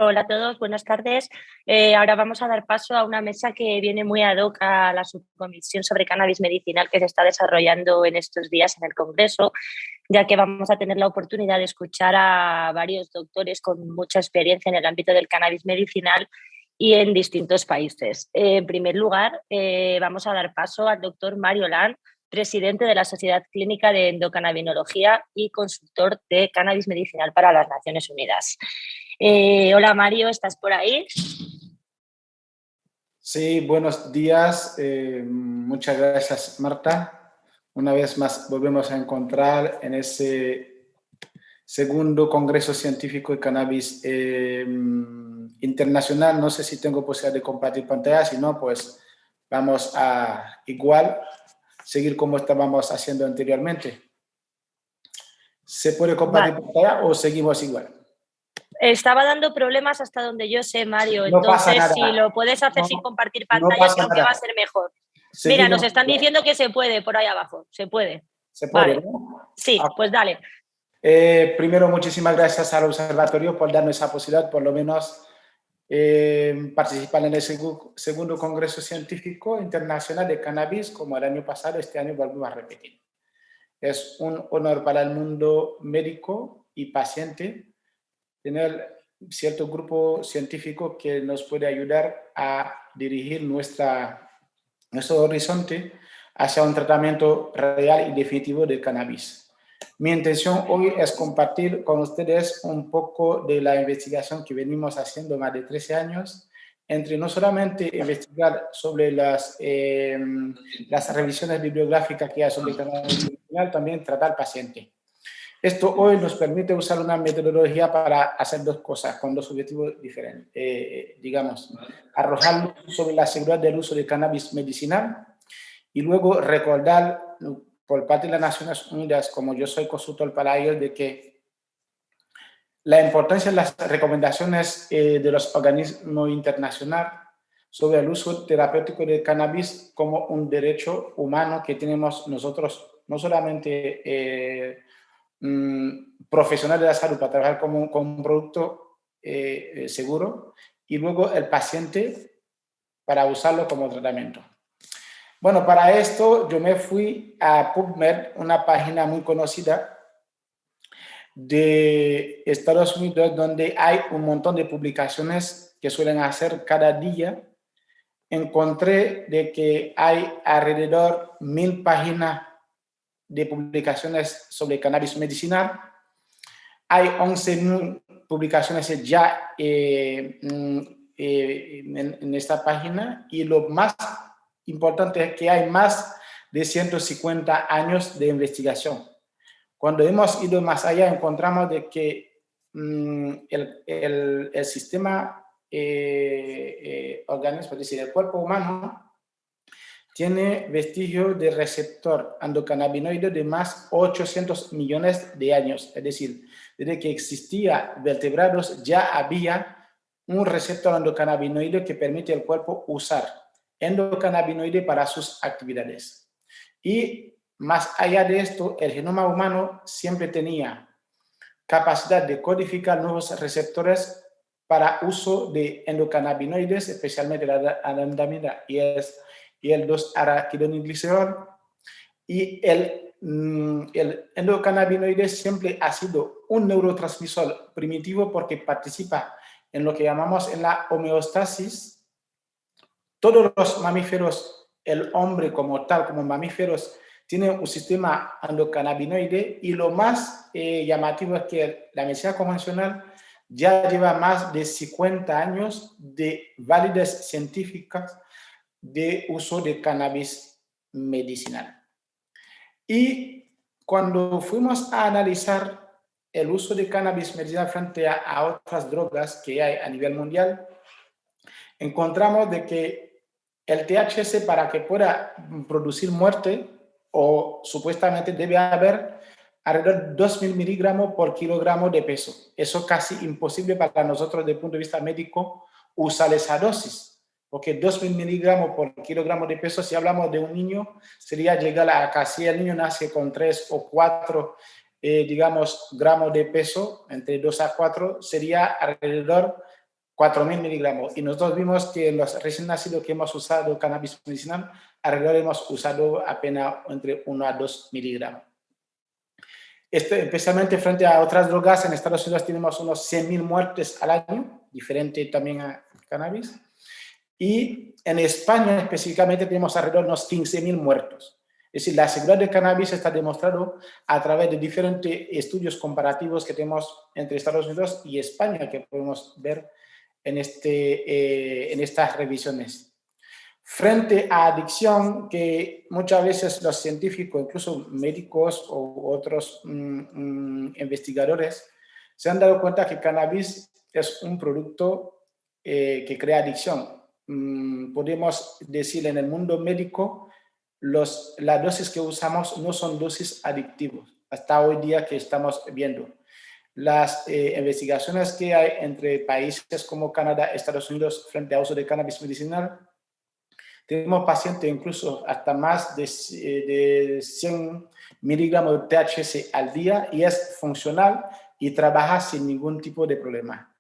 Hola a todos, buenas tardes. Ahora vamos a dar paso a una mesa que viene muy ad hoc a la subcomisión sobre cannabis medicinal que se está desarrollando en estos días en el Congreso, ya que vamos a tener la oportunidad de escuchar a varios doctores con mucha experiencia en el ámbito del cannabis medicinal y en distintos países. En primer lugar, vamos a dar paso al doctor Mario Land, presidente de la Sociedad Clínica de Endocannabinología y consultor de cannabis medicinal para las Naciones Unidas. Hola Mario, ¿estás por ahí? Sí, buenos días. Muchas gracias, Marta. Una vez más volvemos a encontrar en ese segundo Congreso Científico de Cannabis Internacional. No sé si tengo posibilidad de compartir pantalla, si no, pues vamos a igual seguir como estábamos haciendo anteriormente. ¿Se puede compartir pantalla o seguimos igual? Estaba dando problemas hasta donde yo sé, Mario. No pasa Entonces, nada. si lo puedes hacer sin compartir pantalla, creo que va a ser mejor. Mira, nos están diciendo que se puede por ahí abajo. Se puede. Se puede, vale. ¿no? Sí, pues dale. Primero, muchísimas gracias al observatorio por darnos esa posibilidad, por lo menos participar en el segundo Congreso Científico Internacional de Cannabis, como el año pasado. Este año volvemos a repetir. Es un honor para el mundo médico y paciente tener cierto grupo científico que nos puede ayudar a dirigir nuestro horizonte hacia un tratamiento real y definitivo del cannabis. Mi intención hoy es compartir con ustedes un poco de la investigación que venimos haciendo más de 13 años, entre no solamente investigar sobre las revisiones bibliográficas que hay sobre el cannabis medicinal, también tratar al paciente. Esto hoy nos permite usar una metodología para hacer dos cosas con dos objetivos diferentes. Digamos, arrojar luz sobre la seguridad del uso de cannabis medicinal y luego recordar por parte de las Naciones Unidas, como yo soy consultor para ellos, de que la importancia de las recomendaciones de los organismos internacionales sobre el uso terapéutico del cannabis como un derecho humano que tenemos nosotros, no solamente profesional de la salud para trabajar como un producto seguro, y luego el paciente para usarlo como tratamiento. Bueno, para esto yo me fui a PubMed, una página muy conocida de Estados Unidos, donde hay un montón de publicaciones que suelen hacer cada día. Encontré de que hay alrededor 1000 páginas de publicaciones sobre cannabis medicinal. Hay 11.000 publicaciones ya en esta página, y lo más importante es que hay más de 150 años de investigación. Cuando hemos ido más allá, encontramos de que el sistema organismo, es decir, el cuerpo humano, tiene vestigios de receptor endocannabinoide de más 800 millones de años. Es decir, desde que existía vertebrados ya había un receptor endocannabinoide que permite al cuerpo usar endocannabinoide para sus actividades. Y más allá de esto, el genoma humano siempre tenía capacidad de codificar nuevos receptores para uso de endocannabinoides, especialmente la anandamida y el 2-araquidoniglicerol. Y el endocannabinoide siempre ha sido un neurotransmisor primitivo porque participa en lo que llamamos en la homeostasis. Todos los mamíferos, el hombre como tal, como mamíferos, tiene un sistema endocannabinoide, y lo más llamativo es que la medicina convencional ya lleva más de 50 años de validez científica de uso de cannabis medicinal. Y cuando fuimos a analizar el uso de cannabis medicinal frente a otras drogas que hay a nivel mundial, encontramos de que el THC, para que pueda producir muerte, o supuestamente debe haber alrededor de 2.000 miligramos por kilogramo de peso. Eso es casi imposible para nosotros desde el punto de vista médico usar esa dosis, porque 2.000 miligramos por kilogramo de peso, si hablamos de un niño, sería llegar a casi, el niño nace con 3 o 4, digamos, gramos de peso, entre 2 a 4, sería alrededor 4.000 miligramos. Y nosotros vimos que los recién nacidos que hemos usado cannabis medicinal, alrededor hemos usado apenas entre 1 a 2 miligramos. Especialmente frente a otras drogas, en Estados Unidos tenemos unos 100.000 muertes al año, diferente también a cannabis. Y en España específicamente tenemos alrededor de unos 15.000 muertos. Es decir, la seguridad del cannabis está demostrado a través de diferentes estudios comparativos que tenemos entre Estados Unidos y España, que podemos ver en estas revisiones. Frente a adicción, que muchas veces los científicos, incluso médicos u otros investigadores, se han dado cuenta que cannabis es un producto que crea adicción. Podemos decir en el mundo médico, las dosis que usamos no son dosis adictivas, hasta hoy día que estamos viendo. Las investigaciones que hay entre países como Canadá, Estados Unidos, frente a uso de cannabis medicinal, tenemos pacientes incluso hasta más de 100 miligramos de THC al día y es funcional y trabaja sin ningún tipo de problema.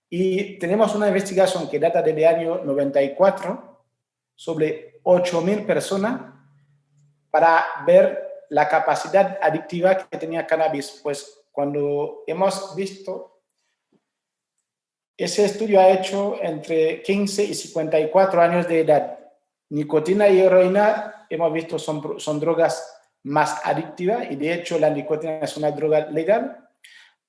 Y tenemos una investigación que data del año 94 sobre 8.000 personas para ver la capacidad adictiva que tenía cannabis. Pues cuando hemos visto, ese estudio ha hecho entre 15 y 54 años de edad. Nicotina y heroína, hemos visto, son drogas más adictivas y de hecho la nicotina es una droga legal.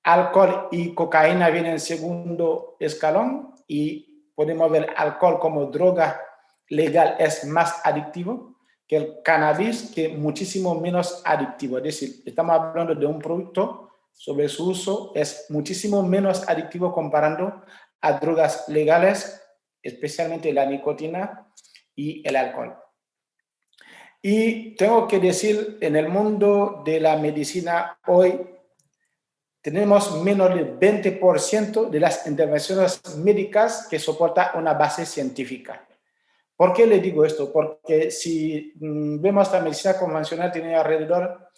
Alcohol y cocaína vienen en segundo escalón y podemos ver alcohol como droga legal es más adictivo que el cannabis, que muchísimo menos adictivo. Es decir, estamos hablando de un producto sobre su uso, es muchísimo menos adictivo comparando a drogas legales, especialmente la nicotina y el alcohol. Y tengo que decir, en el mundo de la medicina hoy, tenemos menos del 20% de las intervenciones médicas que soportan una base científica. ¿Por qué le digo esto? Porque si vemos la medicina convencional tiene alrededor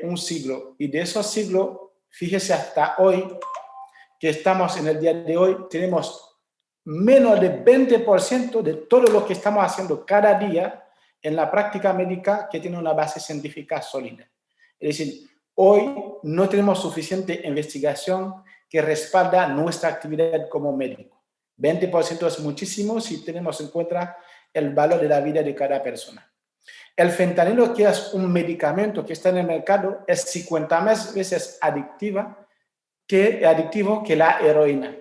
un siglo. Y de esos siglos, fíjese hasta hoy, que estamos en el día de hoy, tenemos menos del 20% de todo lo que estamos haciendo cada día en la práctica médica que tiene una base científica sólida. Es decir, hoy no tenemos suficiente investigación que respalda nuestra actividad como médico. 20% es muchísimo si tenemos en cuenta el valor de la vida de cada persona. El fentanilo, que es un medicamento que está en el mercado, es 50 veces adictivo que la heroína.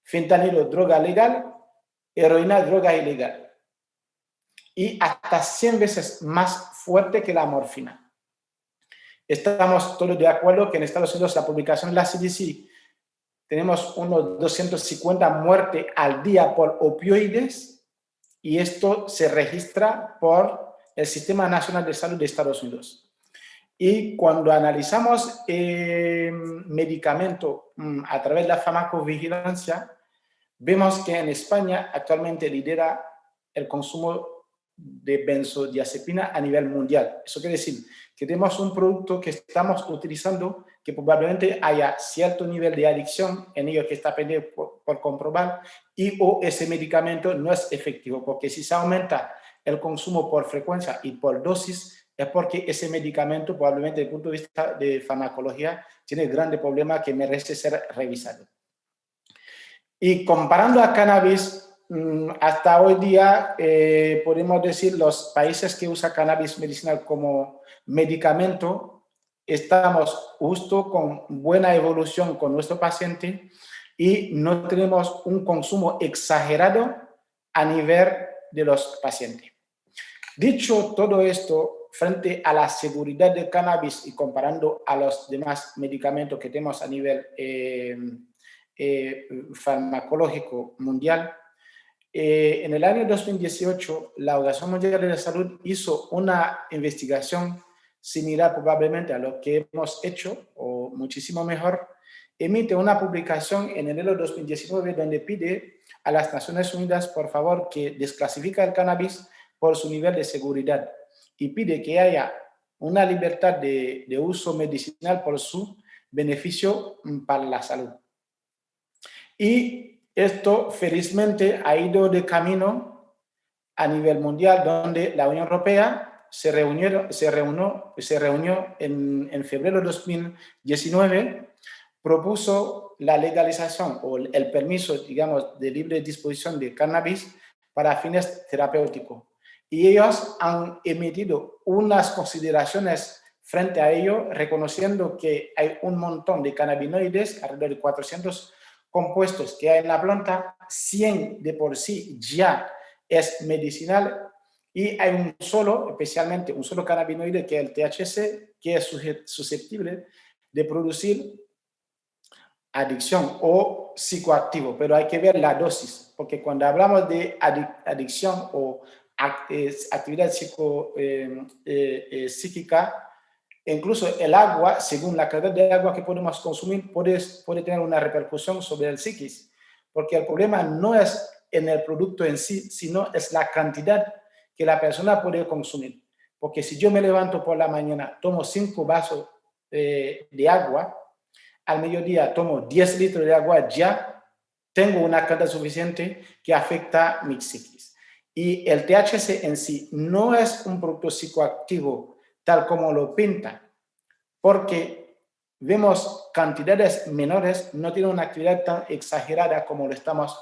Fentanilo, droga legal, heroína, droga ilegal. Y hasta 100 veces más fuerte que la morfina. Estamos todos de acuerdo que en Estados Unidos la publicación de la CDC tenemos unos 250 muertes al día por opioides y esto se registra por el Sistema Nacional de Salud de Estados Unidos. Y cuando analizamos medicamentos a través de la farmacovigilancia, vemos que en España actualmente lidera el consumo de benzodiazepina a nivel mundial. Eso quiere decir que tenemos un producto que estamos utilizando que probablemente haya cierto nivel de adicción en ello que está pendiente por comprobar o ese medicamento no es efectivo, porque si se aumenta el consumo por frecuencia y por dosis es porque ese medicamento probablemente desde el punto de vista de farmacología tiene grandes problemas que merece ser revisado. Y comparando a cannabis, hasta hoy día podemos decir los países que usan cannabis medicinal como medicamento, estamos justo con buena evolución con nuestro paciente y no tenemos un consumo exagerado a nivel de los pacientes. Dicho todo esto, frente a la seguridad del cannabis y comparando a los demás medicamentos que tenemos a nivel farmacológico mundial, en el año 2018 la Organización Mundial de la Salud hizo una investigación similar probablemente a lo que hemos hecho o muchísimo mejor. Emite una publicación en enero de 2019 donde pide a las Naciones Unidas por favor que desclasifique el cannabis por su nivel de seguridad y pide que haya una libertad de uso medicinal por su beneficio para la salud. Y Esto felizmente ha ido de camino a nivel mundial, donde la Unión Europea se reunió en febrero de 2019, propuso la legalización o el permiso, digamos, de libre disposición de cannabis para fines terapéuticos. Y ellos han emitido unas consideraciones frente a ello, reconociendo que hay un montón de cannabinoides, alrededor de 400 compuestos que hay en la planta, 100 de por sí ya es medicinal, y hay un solo, especialmente un solo cannabinoide, que es el THC, que es susceptible de producir adicción o psicoactivo, pero hay que ver la dosis, porque cuando hablamos de adicción o actividad psíquica, incluso el agua, según la cantidad de agua que podemos consumir, puede tener una repercusión sobre el psiquis, porque el problema no es en el producto en sí, sino es la cantidad que la persona puede consumir. Porque si yo me levanto por la mañana, tomo 5 vasos de agua, al mediodía tomo 10 litros de agua, ya tengo una cantidad suficiente que afecta mi psiquis. Y el THC en sí no es un producto psicoactivo tal como lo pinta, porque vemos cantidades menores, no tiene una actividad tan exagerada como lo estamos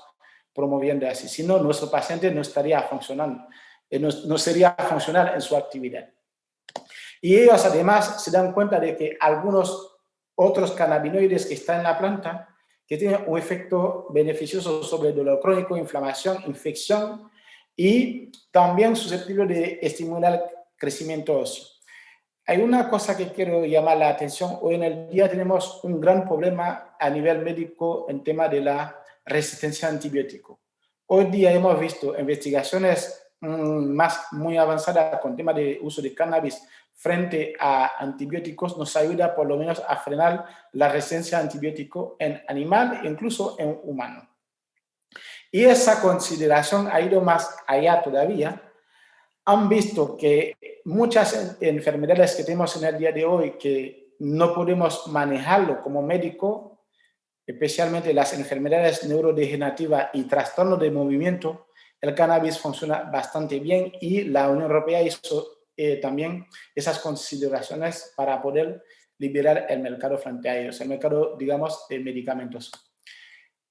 promoviendo así. Si no, nuestro paciente no estaría funcionando, no sería funcional en su actividad. Y ellos además se dan cuenta de que algunos otros cannabinoides que están en la planta, que tienen un efecto beneficioso sobre el dolor crónico, inflamación, infección, y también susceptible de estimular el crecimiento óseo. Hay una cosa que quiero llamar la atención. Hoy en el día tenemos un gran problema a nivel médico en tema de la resistencia a antibióticos. Hoy día hemos visto investigaciones muy avanzadas con tema de uso de cannabis frente a antibióticos, nos ayuda por lo menos a frenar la resistencia a antibióticos en animal e incluso en humano. Y esa consideración ha ido más allá todavía. Han visto que muchas enfermedades que tenemos en el día de hoy que no podemos manejarlo como médico, especialmente las enfermedades neurodegenerativas y trastornos de movimiento, el cannabis funciona bastante bien, y la Unión Europea hizo también esas consideraciones para poder liberar el mercado frente a ellos, el mercado, digamos, de medicamentos.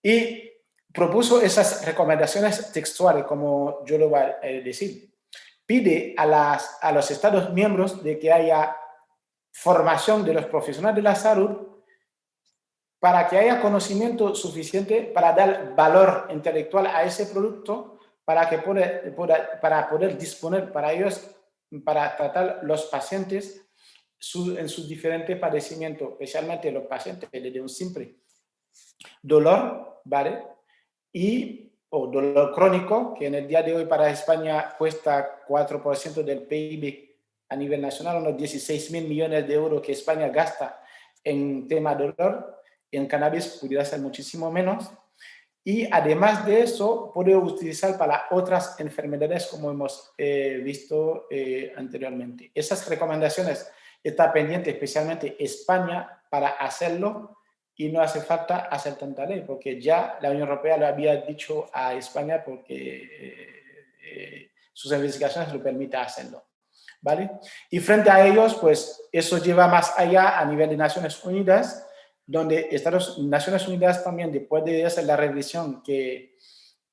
Y propuso esas recomendaciones textuales, como yo lo voy a decir. Pide a los Estados miembros de que haya formación de los profesionales de la salud para que haya conocimiento suficiente para dar valor intelectual a ese producto, para poder disponer para ellos, para tratar los pacientes en sus diferentes padecimientos, especialmente los pacientes de un simple dolor, ¿vale? O dolor crónico, que en el día de hoy para España cuesta 4% del PIB a nivel nacional, unos 16.000 millones de euros que España gasta en tema de dolor. En cannabis pudiera ser muchísimo menos. Y además de eso, puede utilizar para otras enfermedades, como hemos visto anteriormente. Esas recomendaciones están pendientes, especialmente España, para hacerlo, y no hace falta hacer tanta ley, porque ya la Unión Europea lo había dicho a España, porque sus investigaciones lo permiten hacerlo, ¿vale? Y frente a ellos, pues eso lleva más allá a nivel de Naciones Unidas, donde Naciones Unidas también, después de hacer la revisión que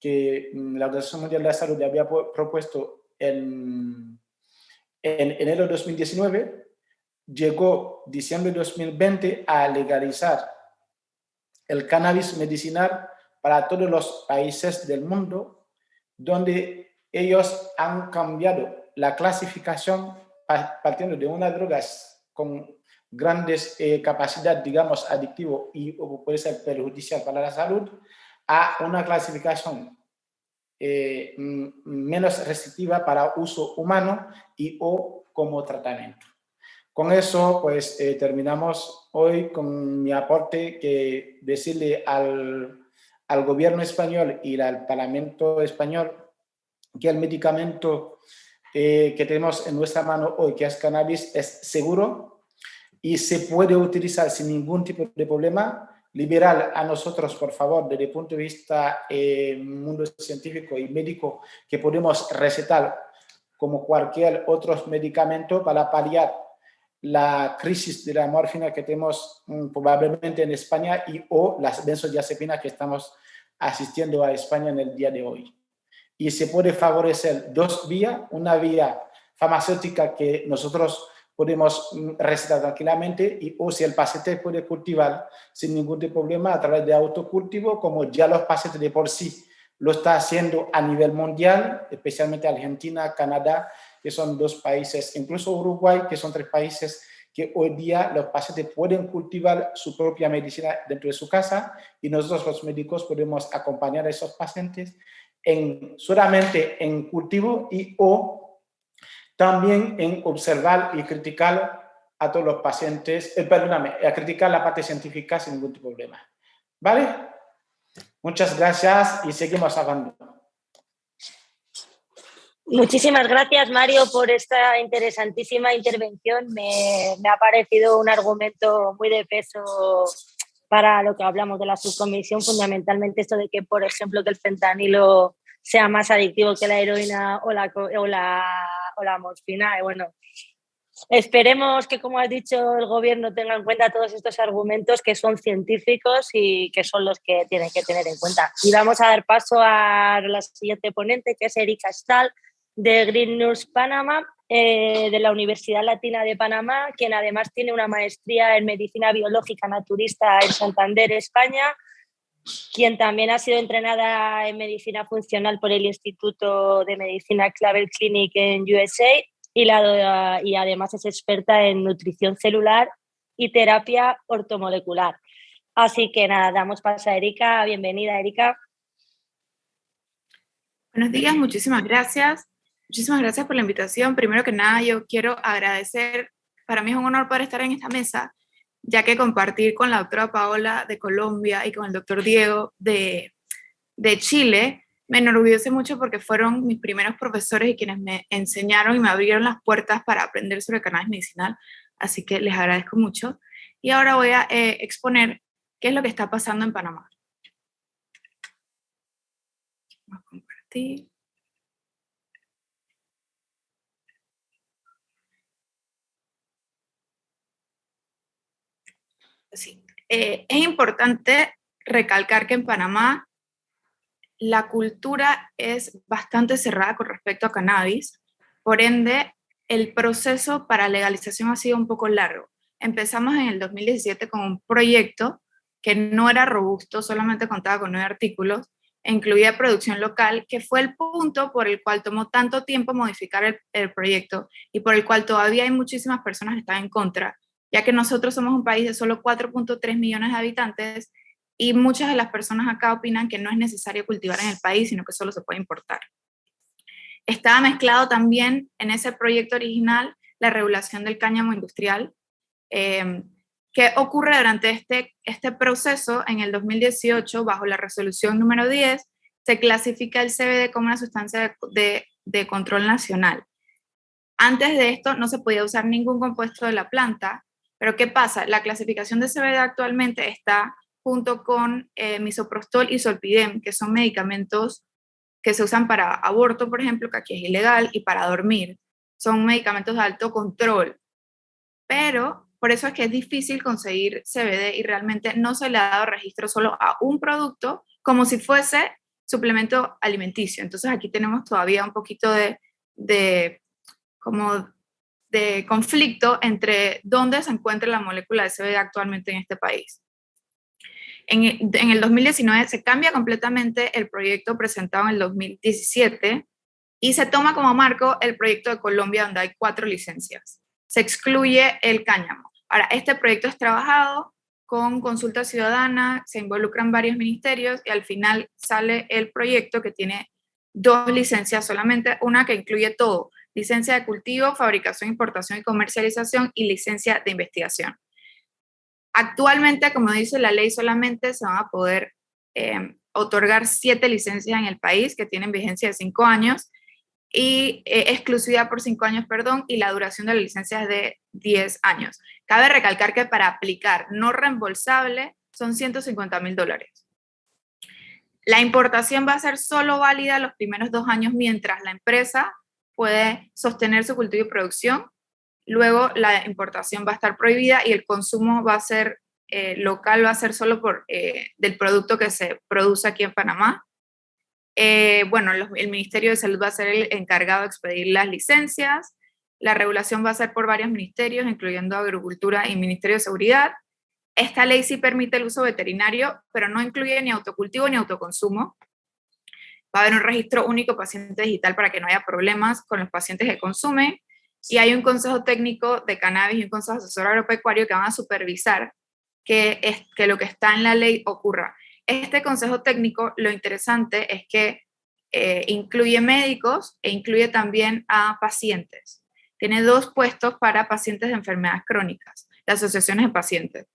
la Organización Mundial de la Salud le había propuesto en enero de 2019, llegó diciembre de 2020 a legalizar el cannabis medicinal para todos los países del mundo, donde ellos han cambiado la clasificación partiendo de unas drogas con grandes capacidad, digamos, adictivo y puede ser perjudicial para la salud, a una clasificación menos restrictiva para uso humano o como tratamiento. Con eso, pues, terminamos hoy con mi aporte, que decirle al gobierno español y al Parlamento español que el medicamento que tenemos en nuestra mano hoy, que es cannabis, es seguro y se puede utilizar sin ningún tipo de problema. liberal a nosotros, por favor, desde el punto de vista mundo científico y médico, que podemos recetar como cualquier otro medicamento para paliar la crisis de la morfina que tenemos probablemente en España o las benzodiazepinas que estamos asistiendo a España en el día de hoy. Y se puede favorecer dos vías, una vía farmacéutica que nosotros podemos recetar tranquilamente o si el paciente puede cultivar sin ningún problema a través de autocultivo, como ya los pacientes de por sí lo está haciendo a nivel mundial, especialmente Argentina, Canadá, que son dos países, incluso Uruguay, que son tres países que hoy día los pacientes pueden cultivar su propia medicina dentro de su casa y nosotros los médicos podemos acompañar a esos pacientes solamente en cultivo o también en observar y criticar a todos los pacientes, a criticar la parte científica sin ningún tipo de problema. ¿Vale? Muchas gracias y seguimos hablando. Muchísimas gracias, Mario, por esta interesantísima intervención. Me ha parecido un argumento muy de peso para lo que hablamos de la subcomisión, fundamentalmente esto de que, por ejemplo, que el fentanilo sea más adictivo que la heroína o la morfina. Y bueno, esperemos que, como has dicho, el gobierno tenga en cuenta todos estos argumentos que son científicos y que son los que tienen que tener en cuenta. Y vamos a dar paso a la siguiente ponente, que es Erika Stahl, de Green News Panamá, de la Universidad Latina de Panamá, quien además tiene una maestría en Medicina Biológica Naturista en Santander, España, quien también ha sido entrenada en Medicina Funcional por el Instituto de Medicina Clavel Clinic en USA y además es experta en nutrición celular y terapia ortomolecular. Así que nada, damos paso a Erika. Bienvenida, Erika. Buenos días, muchísimas gracias. Muchísimas gracias por la invitación. Primero que nada, yo quiero agradecer, para mí es un honor poder estar en esta mesa, ya que compartir con la doctora Paola de Colombia y con el doctor Diego de Chile me enorgullece mucho porque fueron mis primeros profesores y quienes me enseñaron y me abrieron las puertas para aprender sobre cannabis medicinal, así que les agradezco mucho. Y ahora voy a exponer qué es lo que está pasando en Panamá. Vamos a compartir. Sí. Es importante recalcar que en Panamá la cultura es bastante cerrada con respecto a cannabis, por ende el proceso para legalización ha sido un poco largo. Empezamos en el 2017 con un proyecto que no era robusto, solamente contaba con 9 artículos, e incluía producción local, que fue el punto por el cual tomó tanto tiempo modificar el proyecto y por el cual todavía hay muchísimas personas que están en contra, ya que nosotros somos un país de solo 4.3 millones de habitantes y muchas de las personas acá opinan que no es necesario cultivar en el país, sino que solo se puede importar. Estaba mezclado también en ese proyecto original la regulación del cáñamo industrial, que ocurre durante este proceso. En el 2018, bajo la resolución número 10, se clasifica el CBD como una sustancia de control nacional. Antes de esto no se podía usar ningún compuesto de la planta, pero ¿qué pasa? La clasificación de CBD actualmente está junto con misoprostol y zolpidem, que son medicamentos que se usan para aborto, por ejemplo, que aquí es ilegal, y para dormir. Son medicamentos de alto control. Pero por eso es que es difícil conseguir CBD y realmente no se le ha dado registro solo a un producto como si fuese suplemento alimenticio. Entonces aquí tenemos todavía un poquito de conflicto entre dónde se encuentra la molécula de CBD actualmente en este país. En el 2019 se cambia completamente el proyecto presentado en el 2017 y se toma como marco el proyecto de Colombia, donde hay 4 licencias. Se excluye el cáñamo. Ahora, este proyecto es trabajado con consulta ciudadana, se involucran varios ministerios y al final sale el proyecto que tiene 2 licencias solamente, una que incluye todo: licencia de cultivo, fabricación, importación y comercialización y licencia de investigación. Actualmente, como dice la ley, solamente se van a poder otorgar 7 licencias en el país que tienen vigencia de 5 años y exclusividad por 5 años, y la duración de la licencia es de 10 años. Cabe recalcar que para aplicar no reembolsable son $150.000. La importación va a ser solo válida los primeros 2 años mientras la empresa puede sostener su cultivo y producción. Luego la importación va a estar prohibida y el consumo va a ser local, va a ser solo del producto que se produce aquí en Panamá. Bueno, el Ministerio de Salud va a ser el encargado de expedir las licencias. La regulación va a ser por varios ministerios, incluyendo Agricultura y Ministerio de Seguridad. Esta ley sí permite el uso veterinario, pero no incluye ni autocultivo ni autoconsumo. Va a haber un registro único paciente digital para que no haya problemas con los pacientes que consumen. Y hay un consejo técnico de cannabis y un consejo asesor agropecuario que van a supervisar que lo que está en la ley ocurra. Este consejo técnico, lo interesante es que incluye médicos e incluye también a pacientes. Tiene 2 puestos para pacientes de enfermedades crónicas, de asociaciones de pacientes.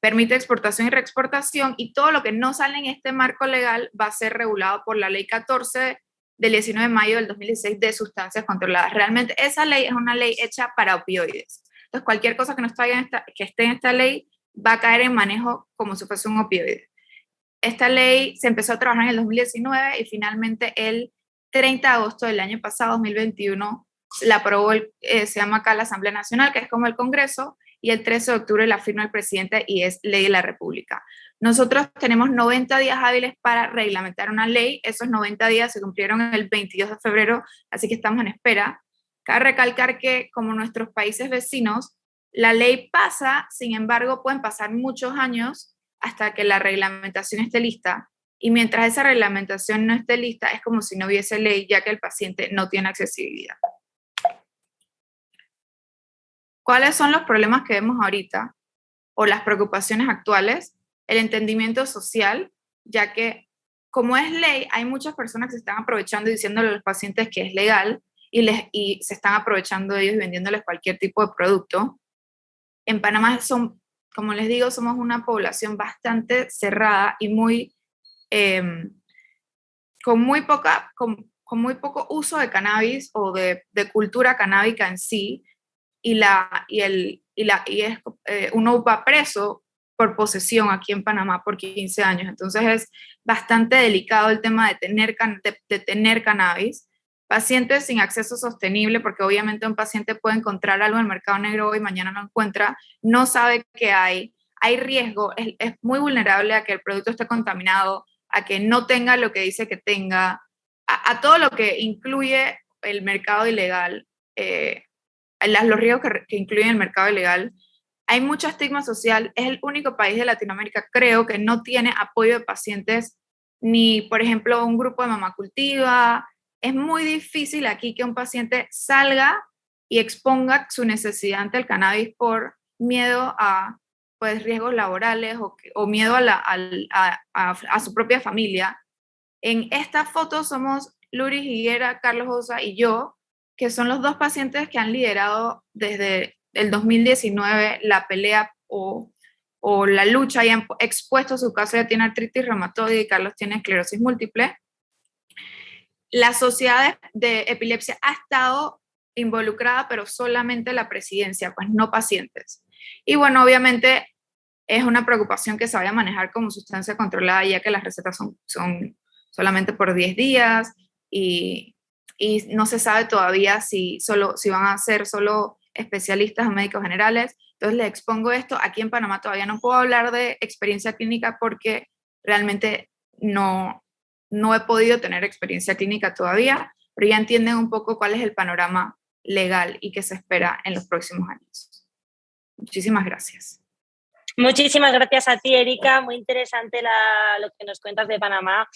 Permite exportación y reexportación, y todo lo que no sale en este marco legal va a ser regulado por la Ley 14 del 19 de mayo del 2016 de sustancias controladas. Realmente esa ley es una ley hecha para opioides. Entonces cualquier cosa que no esté en esta ley va a caer en manejo como si fuese un opioide. Esta ley se empezó a trabajar en el 2019 y finalmente el 30 de agosto del año pasado, 2021, la aprobó, se llama acá la Asamblea Nacional, que es como el Congreso, y el 13 de octubre la firma el presidente y es ley de la República. Nosotros tenemos 90 días hábiles para reglamentar una ley. Esos 90 días se cumplieron el 22 de febrero, así que estamos en espera. Cabe recalcar que, como nuestros países vecinos, la ley pasa, sin embargo, pueden pasar muchos años hasta que la reglamentación esté lista. Y mientras esa reglamentación no esté lista, es como si no hubiese ley, ya que el paciente no tiene accesibilidad. ¿Cuáles son los problemas que vemos ahorita o las preocupaciones actuales? El entendimiento social, ya que como es ley, hay muchas personas que se están aprovechando y diciéndole a los pacientes que es legal y se están aprovechando de ellos y vendiéndoles cualquier tipo de producto. En Panamá como les digo, somos una población bastante cerrada y con muy poco uso de cannabis o de cultura canábica en sí. Uno va preso por posesión aquí en Panamá por 15 años. Entonces es bastante delicado el tema de tener cannabis. Pacientes sin acceso sostenible, porque obviamente un paciente puede encontrar algo en el mercado negro hoy y mañana no encuentra, no sabe qué hay riesgo, es muy vulnerable a que el producto esté contaminado, a que no tenga lo que dice que tenga, a todo lo que incluye el mercado ilegal, los riesgos que incluyen el mercado ilegal. Hay mucho estigma social. Es el único país de Latinoamérica, creo, que no tiene apoyo de pacientes, ni, por ejemplo, un grupo de mamá cultiva. Es muy difícil aquí que un paciente salga y exponga su necesidad ante el cannabis por miedo a riesgos laborales o miedo a su propia familia. En esta foto somos Luris Higuera, Carlos Osa y yo, que son los 2 pacientes que han liderado desde el 2019 la pelea o la lucha y han expuesto su caso. Ya tiene artritis reumatoide y Carlos tiene esclerosis múltiple. La sociedad de epilepsia ha estado involucrada, pero solamente la presidencia, pues no pacientes. Y bueno, obviamente es una preocupación que se vaya a manejar como sustancia controlada, ya que las recetas son solamente por 10 días y no se sabe todavía si van a ser solo especialistas o médicos generales. Entonces les expongo esto. Aquí en Panamá todavía no puedo hablar de experiencia clínica porque realmente no he podido tener experiencia clínica todavía, pero ya entienden un poco cuál es el panorama legal y qué se espera en los próximos años. Muchísimas gracias. Muchísimas gracias a ti, Erika. Muy interesante lo que nos cuentas de Panamá.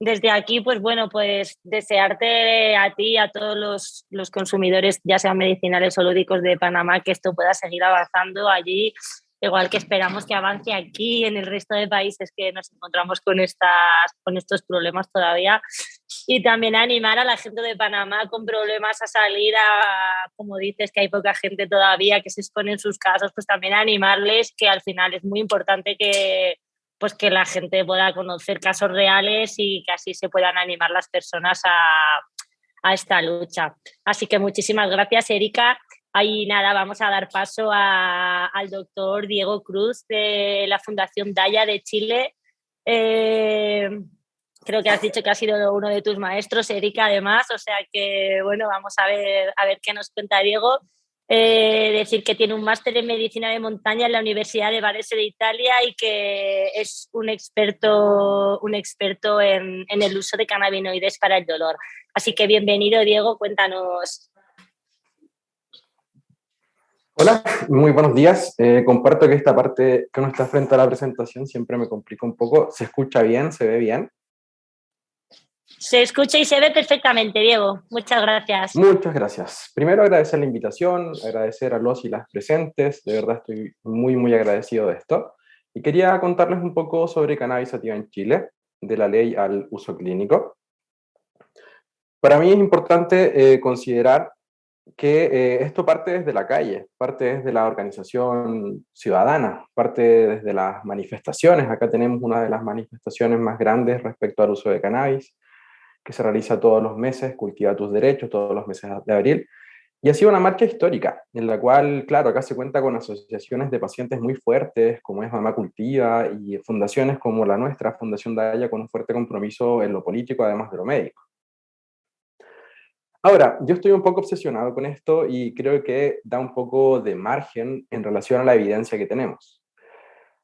Desde aquí, pues bueno, pues desearte a ti y a todos los consumidores, ya sean medicinales o lúdicos de Panamá, que esto pueda seguir avanzando allí, igual que esperamos que avance aquí en el resto de países que nos encontramos con estos problemas todavía. Y también animar a la gente de Panamá con problemas a salir como dices, que hay poca gente todavía que se expone en sus casos, pues también animarles, que al final es muy importante que la gente pueda conocer casos reales y que así se puedan animar las personas a esta lucha. Así que muchísimas gracias, Erika. Ahí nada, vamos a dar paso al doctor Diego Cruz de la Fundación Daya de Chile. Creo que has dicho que ha sido uno de tus maestros, Erika, además, o sea que, bueno, vamos a ver qué nos cuenta Diego. Decir que tiene un máster en medicina de montaña en la Universidad de Varese de Italia y que es un experto en el uso de cannabinoides para el dolor. Así que bienvenido, Diego, cuéntanos. Hola, muy buenos días. Comparto que esta parte que no está frente a la presentación siempre me complica un poco. ¿Se escucha bien? ¿Se ve bien? Se escucha y se ve perfectamente, Diego. Muchas gracias. Muchas gracias. Primero agradecer la invitación, agradecer a los y las presentes. De verdad estoy muy agradecido de esto. Y quería contarles un poco sobre cannabis sativa en Chile, de la ley al uso clínico. Para mí es importante considerar que esto parte desde la calle, parte desde la organización ciudadana, parte desde las manifestaciones. Acá tenemos una de las manifestaciones más grandes respecto al uso de cannabis, que se realiza todos los meses, Cultiva tus Derechos, todos los meses de abril, y ha sido una marcha histórica, en la cual, claro, acá se cuenta con asociaciones de pacientes muy fuertes, como es Mamá Cultiva, y fundaciones como la nuestra, Fundación Daya, con un fuerte compromiso en lo político, además de lo médico. Ahora, yo estoy un poco obsesionado con esto y creo que da un poco de margen en relación a la evidencia que tenemos.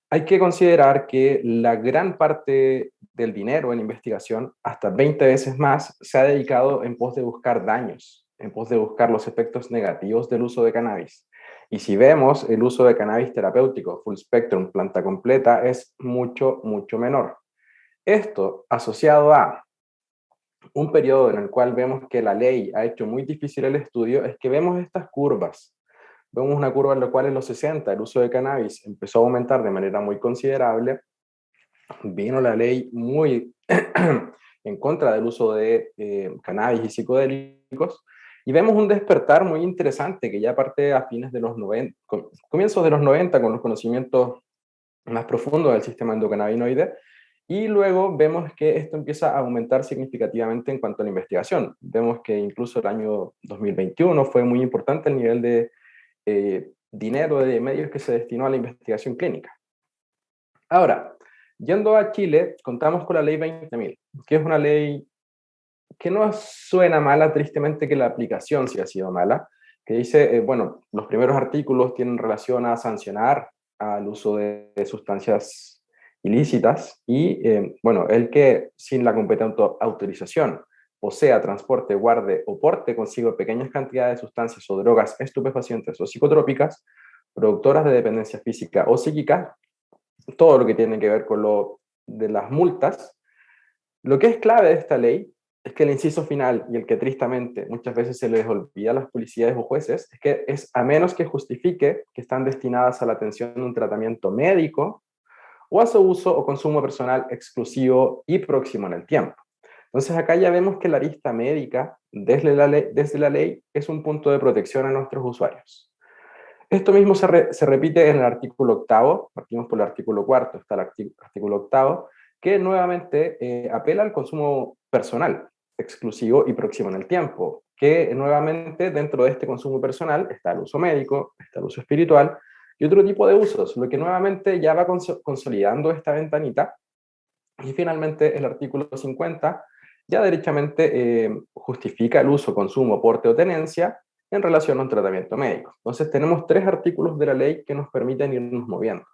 Hay que considerar que la gran parte del dinero en investigación, hasta 20 veces más, se ha dedicado en pos de buscar daños, en pos de buscar los efectos negativos del uso de cannabis. Y si vemos, el uso de cannabis terapéutico, full spectrum, planta completa, es mucho menor. Esto asociado a un periodo en el cual vemos que la ley ha hecho muy difícil el estudio, es que vemos estas curvas. Vemos una curva en la cual en los 60 el uso de cannabis empezó a aumentar de manera muy considerable. Vino la ley muy en contra del uso de cannabis y psicodélicos, y vemos un despertar muy interesante que ya parte a fines de los 90, comienzos de los 90, con los conocimientos más profundos del sistema endocannabinoide. Y luego vemos que esto empieza a aumentar significativamente en cuanto a la investigación. Vemos que incluso el año 2021 fue muy importante el nivel de dinero de medios que se destinó a la investigación clínica. Ahora, yendo a Chile, contamos con la ley 20.000, que es una ley que no suena mala, tristemente que la aplicación sí ha sido mala, que dice, bueno, los primeros artículos tienen relación a sancionar al uso de sustancias ilícitas y, bueno, el que sin la competente autorización posea, transporte, guarde o porte consigo pequeñas cantidades de sustancias o drogas estupefacientes o psicotrópicas, productoras de dependencia física o psíquica, todo lo que tiene que ver con lo de las multas. Lo que es clave de esta ley es que el inciso final, y el que tristemente muchas veces se les olvida a las policías o jueces, es que es a menos que justifique que están destinadas a la atención de un tratamiento médico o a su uso o consumo personal exclusivo y próximo en el tiempo. Entonces acá ya vemos que la arista médica desde la ley es un punto de protección a nuestros usuarios. Esto mismo se repite en el artículo octavo, partimos por el artículo cuarto, está el artículo octavo, que nuevamente apela al consumo personal, exclusivo y próximo en el tiempo, que nuevamente dentro de este consumo personal está el uso médico, está el uso espiritual y otro tipo de usos, lo que nuevamente ya va consolidando esta ventanita. Y finalmente el artículo 50 ya derechamente justifica el uso, consumo, porte o tenencia en relación a un tratamiento médico. Entonces tenemos 3 artículos de la ley que nos permiten irnos moviendo.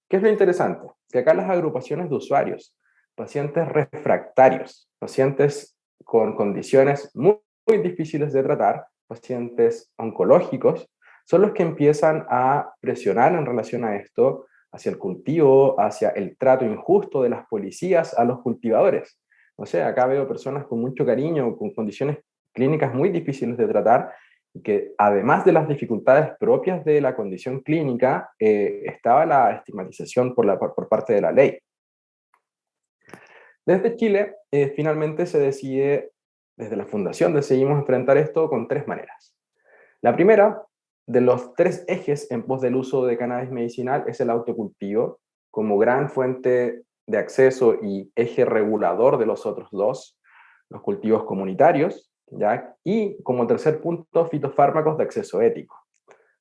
¿Qué es lo interesante? Que acá las agrupaciones de usuarios, pacientes refractarios, pacientes con condiciones muy difíciles de tratar, pacientes oncológicos, son los que empiezan a presionar en relación a esto, hacia el cultivo, hacia el trato injusto de las policías a los cultivadores. O sea, acá veo personas con mucho cariño, con condiciones clínicas muy difíciles de tratar, y que además de las dificultades propias de la condición clínica, estaba la estigmatización por parte de la ley. Desde Chile, finalmente se decide, desde la Fundación decidimos enfrentar esto con 3 maneras. La primera, de los 3 ejes en pos del uso de cannabis medicinal, es el autocultivo, como gran fuente de acceso y eje regulador de los otros 2, los cultivos comunitarios, ¿ya? Y como tercer punto, fitofármacos de acceso ético.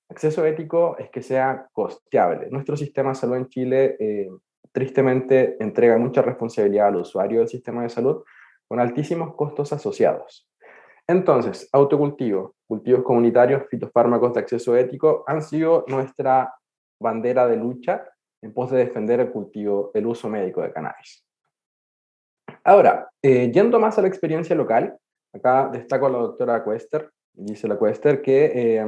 Acceso ético es que sea costeable. Nuestro sistema de salud en Chile tristemente entrega mucha responsabilidad al usuario del sistema de salud con altísimos costos asociados. Entonces, autocultivo, cultivos comunitarios, fitofármacos de acceso ético han sido nuestra bandera de lucha en pos de defender el cultivo, el uso médico de cannabis. Ahora, yendo más a la experiencia local, acá destaco a la doctora Cuester, Gisela Cuester, que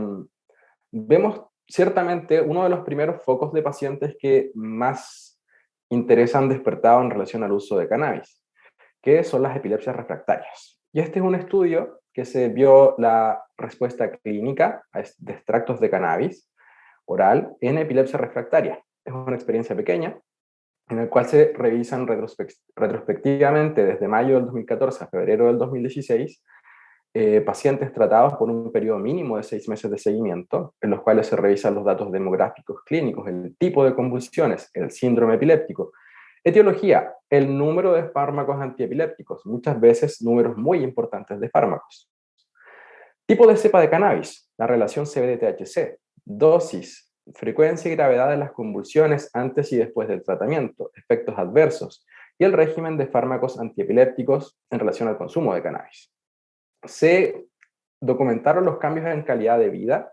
vemos ciertamente uno de los primeros focos de pacientes que más interés han despertado en relación al uso de cannabis, que son las epilepsias refractarias. Y este es un estudio que se vio la respuesta clínica de extractos de cannabis oral en epilepsia refractaria. Es una experiencia pequeña en el cual se revisan retrospectivamente desde mayo del 2014 a febrero del 2016 pacientes tratados por un periodo mínimo de 6 meses de seguimiento, en los cuales se revisan los datos demográficos clínicos, el tipo de convulsiones, el síndrome epiléptico, etiología, el número de fármacos antiepilépticos, muchas veces números muy importantes de fármacos. Tipo de cepa de cannabis, la relación CBD-THC, dosis, frecuencia y gravedad de las convulsiones antes y después del tratamiento, efectos adversos y el régimen de fármacos antiepilépticos en relación al consumo de cannabis. Se documentaron los cambios en calidad de vida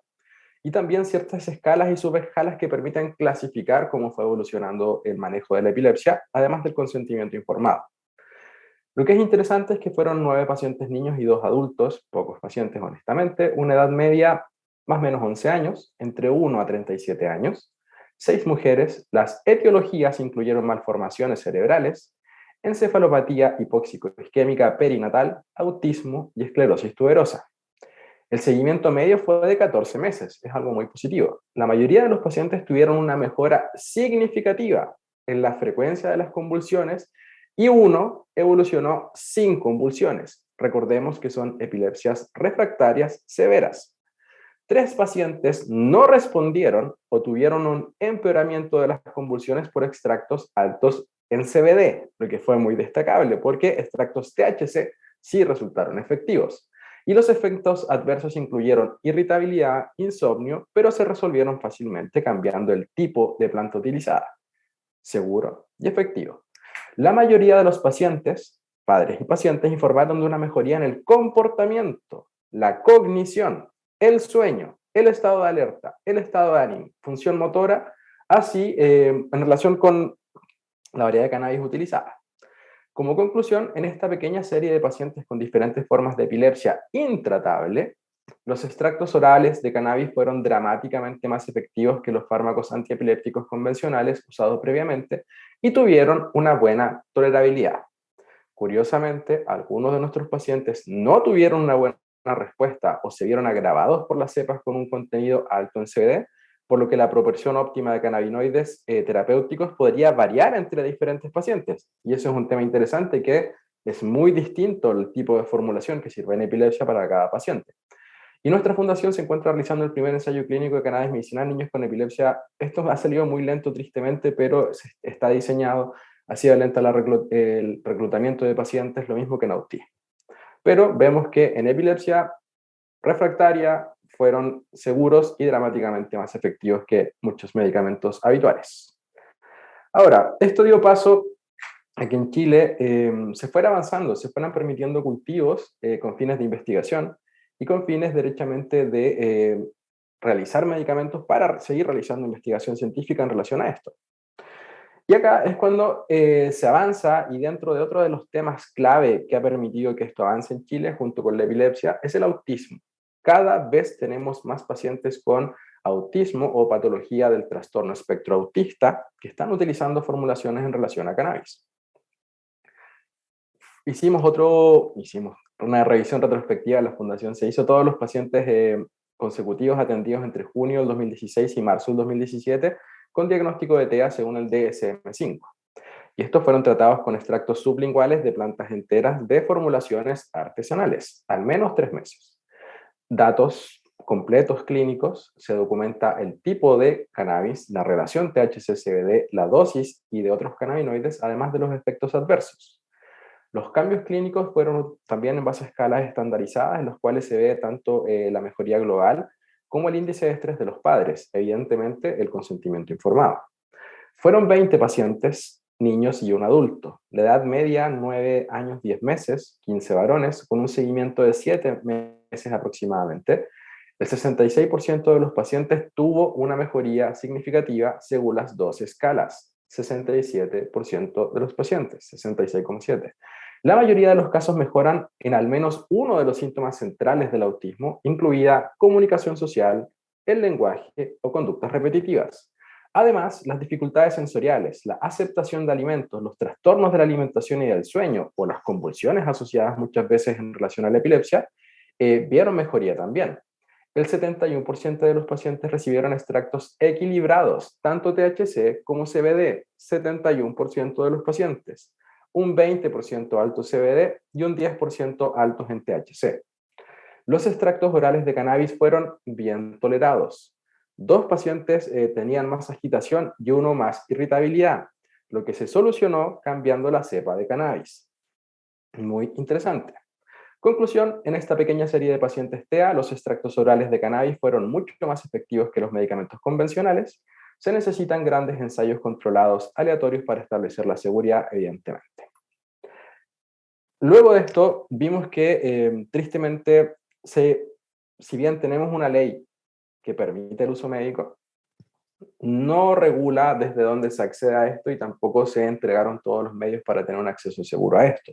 y también ciertas escalas y subescalas que permiten clasificar cómo fue evolucionando el manejo de la epilepsia, además del consentimiento informado. Lo que es interesante es que fueron 9 pacientes niños y 2 adultos, pocos pacientes honestamente, una edad media más o menos 11 años, entre 1 a 37 años, 6 mujeres, las etiologías incluyeron malformaciones cerebrales, encefalopatía hipóxico-isquémica perinatal, autismo y esclerosis tuberosa. El seguimiento medio fue de 14 meses, es algo muy positivo. La mayoría de los pacientes tuvieron una mejora significativa en la frecuencia de las convulsiones y uno evolucionó sin convulsiones. Recordemos que son epilepsias refractarias severas. 3 pacientes no respondieron o tuvieron un empeoramiento de las convulsiones por extractos altos en CBD, lo que fue muy destacable porque extractos THC sí resultaron efectivos. Y los efectos adversos incluyeron irritabilidad, insomnio, pero se resolvieron fácilmente cambiando el tipo de planta utilizada. Seguro y efectivo. La mayoría de los pacientes, padres y pacientes, informaron de una mejoría en el comportamiento, la cognición, el sueño, el estado de alerta, el estado de ánimo, función motora, así en relación con la variedad de cannabis utilizada. Como conclusión, en esta pequeña serie de pacientes con diferentes formas de epilepsia intratable, los extractos orales de cannabis fueron dramáticamente más efectivos que los fármacos antiepilépticos convencionales usados previamente y tuvieron una buena tolerabilidad. Curiosamente, algunos de nuestros pacientes no tuvieron una buena respuesta o se vieron agravados por las cepas con un contenido alto en CBD, por lo que la proporción óptima de cannabinoides terapéuticos podría variar entre diferentes pacientes. Y eso es un tema interesante que es muy distinto el tipo de formulación que sirve en epilepsia para cada paciente. Y nuestra fundación se encuentra realizando el primer ensayo clínico de cannabis medicinal en niños con epilepsia. Esto ha salido muy lento, tristemente, pero está diseñado. Ha sido lento el reclutamiento de pacientes, lo mismo que en autismo. Pero vemos que en epilepsia refractaria fueron seguros y dramáticamente más efectivos que muchos medicamentos habituales. Ahora, esto dio paso a que en Chile se fuera avanzando, se fueran permitiendo cultivos con fines de investigación y con fines derechamente de realizar medicamentos para seguir realizando investigación científica en relación a esto. Y acá es cuando se avanza, y dentro de otro de los temas clave que ha permitido que esto avance en Chile, junto con la epilepsia, es el autismo. Cada vez tenemos más pacientes con autismo o patología del trastorno espectro autista que están utilizando formulaciones en relación a cannabis. Hicimos una revisión retrospectiva de la fundación. Se hizo todos los pacientes consecutivos atendidos entre junio del 2016 y marzo del 2017 con diagnóstico de TEA según el DSM-5. Y estos fueron tratados con extractos sublinguales de plantas enteras de formulaciones artesanales, al menos 3 meses. Datos completos clínicos, se documenta el tipo de cannabis, la relación THC-CBD, la dosis y de otros cannabinoides, además de los efectos adversos. Los cambios clínicos fueron también en base a escalas estandarizadas, en los cuales se ve tanto la mejoría global como el índice de estrés de los padres, evidentemente el consentimiento informado. Fueron 20 pacientes, niños y un adulto. La edad media, 9 años, 10 meses, 15 varones, con un seguimiento de 7 meses aproximadamente. El 66% de los pacientes tuvo una mejoría significativa según las dos escalas. 67% de los pacientes, 66,7%. La mayoría de los casos mejoran en al menos uno de los síntomas centrales del autismo, incluida comunicación social, el lenguaje o conductas repetitivas. Además, las dificultades sensoriales, la aceptación de alimentos, los trastornos de la alimentación y del sueño o las convulsiones asociadas muchas veces en relación a la epilepsia, vieron mejoría también. El 71% de los pacientes recibieron extractos equilibrados, tanto THC como CBD, 71% de los pacientes, un 20% alto CBD y un 10% altos en THC. Los extractos orales de cannabis fueron bien tolerados. 2 pacientes tenían más agitación y uno más irritabilidad, lo que se solucionó cambiando la cepa de cannabis. Muy interesante. Conclusión, en esta pequeña serie de pacientes TEA, los extractos orales de cannabis fueron mucho más efectivos que los medicamentos convencionales. Se necesitan grandes ensayos controlados aleatorios para establecer la seguridad, evidentemente. Luego de esto, vimos que tristemente, si bien tenemos una ley que permite el uso médico, no regula desde dónde se accede a esto y tampoco se entregaron todos los medios para tener un acceso seguro a esto.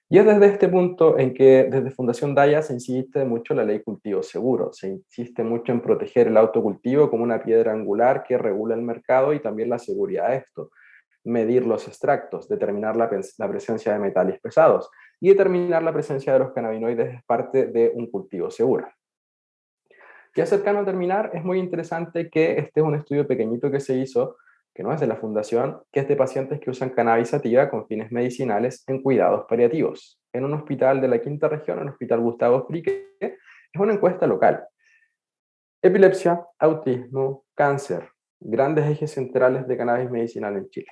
Y es desde este punto en que desde Fundación Daya se insiste mucho en la ley cultivo seguro, se insiste mucho en proteger el autocultivo como una piedra angular que regula el mercado y también la seguridad de esto, medir los extractos, determinar la presencia de metales pesados y determinar la presencia de los cannabinoides es parte de un cultivo seguro. Ya cercano a terminar, es muy interesante que este es un estudio pequeñito que se hizo, que no es de la Fundación, que es de pacientes que usan cannabis sativa con fines medicinales en cuidados paliativos. En un hospital de la quinta región, el Hospital Gustavo Frique, es una encuesta local. Epilepsia, autismo, cáncer, grandes ejes centrales de cannabis medicinal en Chile.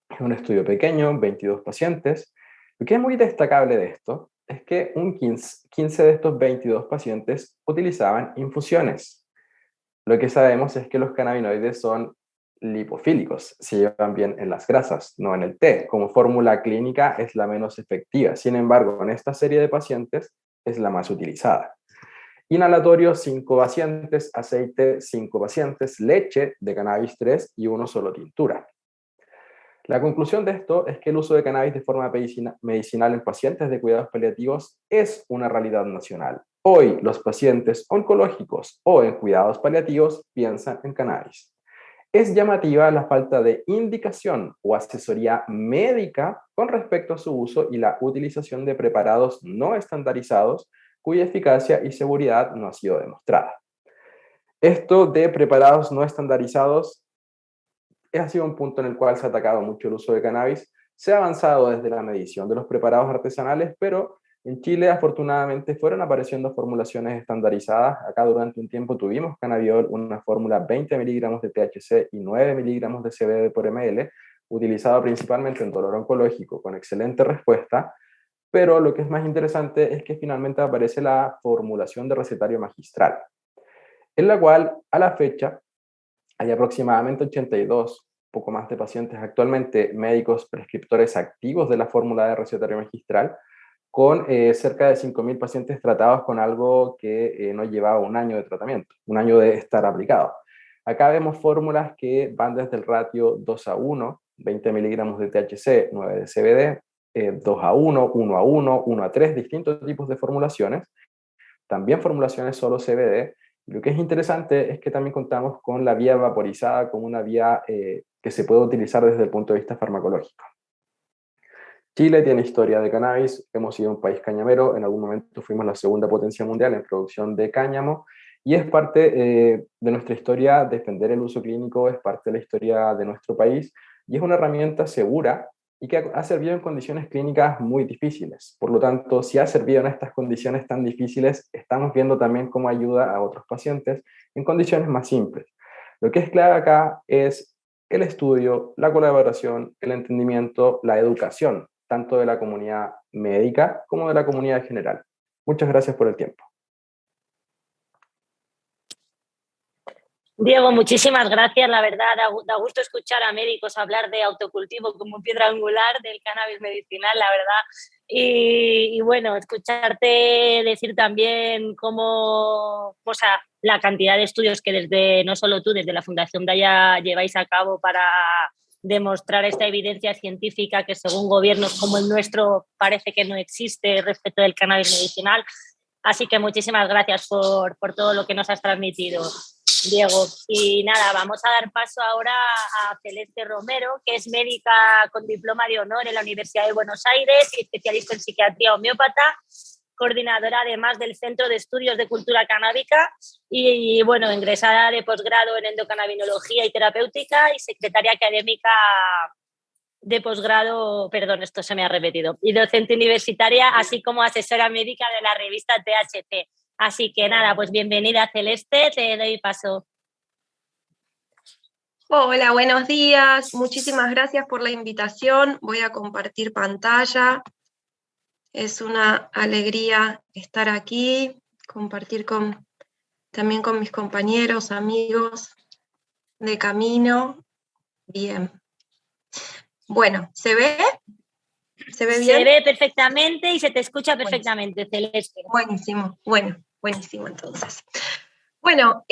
Es un estudio pequeño, 22 pacientes. Lo que es muy destacable de esto es que 15 de estos 22 pacientes utilizaban infusiones. Lo que sabemos es que los cannabinoides son lipofílicos, se llevan bien en las grasas, no en el té. Como fórmula clínica es la menos efectiva. Sin embargo, en esta serie de pacientes es la más utilizada. Inhalatorio, 5 pacientes, aceite, 5 pacientes, leche de cannabis 3 y uno solo tintura. La conclusión de esto es que el uso de cannabis de forma medicinal en pacientes de cuidados paliativos es una realidad nacional. Hoy los pacientes oncológicos o en cuidados paliativos piensan en cannabis. Es llamativa la falta de indicación o asesoría médica con respecto a su uso y la utilización de preparados no estandarizados cuya eficacia y seguridad no ha sido demostrada. Esto de preparados no estandarizados ha sido un punto en el cual se ha atacado mucho el uso de cannabis. Se ha avanzado desde la medición de los preparados artesanales, pero en Chile afortunadamente fueron apareciendo formulaciones estandarizadas. Acá durante un tiempo tuvimos cannabiol, una fórmula 20 miligramos de THC y 9 miligramos de CBD por ml, utilizado principalmente en dolor oncológico, con excelente respuesta. Pero lo que es más interesante es que finalmente aparece la formulación de recetario magistral, en la cual a la fecha hay aproximadamente 82, poco más de pacientes actualmente, médicos prescriptores activos de la fórmula de recetario magistral, con cerca de 5.000 pacientes tratados con algo que no llevaba un año de tratamiento, un año de estar aplicado. Acá vemos fórmulas que van desde el ratio 2:1, 20 miligramos de THC, 9 de CBD, 2:1, 1:1, 1:3, distintos tipos de formulaciones. También formulaciones solo CBD. Lo que es interesante es que también contamos con la vía vaporizada como una vía que se puede utilizar desde el punto de vista farmacológico. Chile tiene historia de cannabis, hemos sido un país cañamero, en algún momento fuimos la segunda potencia mundial en producción de cáñamo, y es parte de nuestra historia defender el uso clínico, es parte de la historia de nuestro país, y es una herramienta segura y que ha servido en condiciones clínicas muy difíciles. Por lo tanto, si ha servido en estas condiciones tan difíciles, estamos viendo también cómo ayuda a otros pacientes en condiciones más simples. Lo que es clave acá es el estudio, la colaboración, el entendimiento, la educación tanto de la comunidad médica como de la comunidad general. Muchas gracias por el tiempo. Diego, muchísimas gracias. La verdad, da gusto escuchar a médicos hablar de autocultivo como piedra angular del cannabis medicinal, la verdad. Y bueno, escucharte decir también cómo, o sea, la cantidad de estudios que desde, no solo tú, desde la Fundación Daya lleváis a cabo para demostrar esta evidencia científica que según gobiernos como el nuestro parece que no existe respecto del cannabis medicinal. Así que muchísimas gracias por todo lo que nos has transmitido, Diego. Y nada, vamos a dar paso ahora a Celeste Romero, que es médica con diploma de honor en la Universidad de Buenos Aires y especialista en psiquiatría homeópata, coordinadora además del Centro de Estudios de Cultura Canábica y bueno, ingresada de posgrado en endocannabinología y terapéutica y secretaria académica de posgrado, perdón, esto se me ha repetido, y docente universitaria, así como asesora médica de la revista THC. Así que nada, pues bienvenida Celeste, te doy paso. Hola, buenos días. Muchísimas gracias por la invitación. Voy a compartir pantalla. Es una alegría estar aquí, compartir también con mis compañeros, amigos de camino. Bien. Bueno, ¿se ve? ¿Se ve bien? Se ve perfectamente y se te escucha perfectamente, Celeste. Buenísimo, buenísimo entonces. Bueno,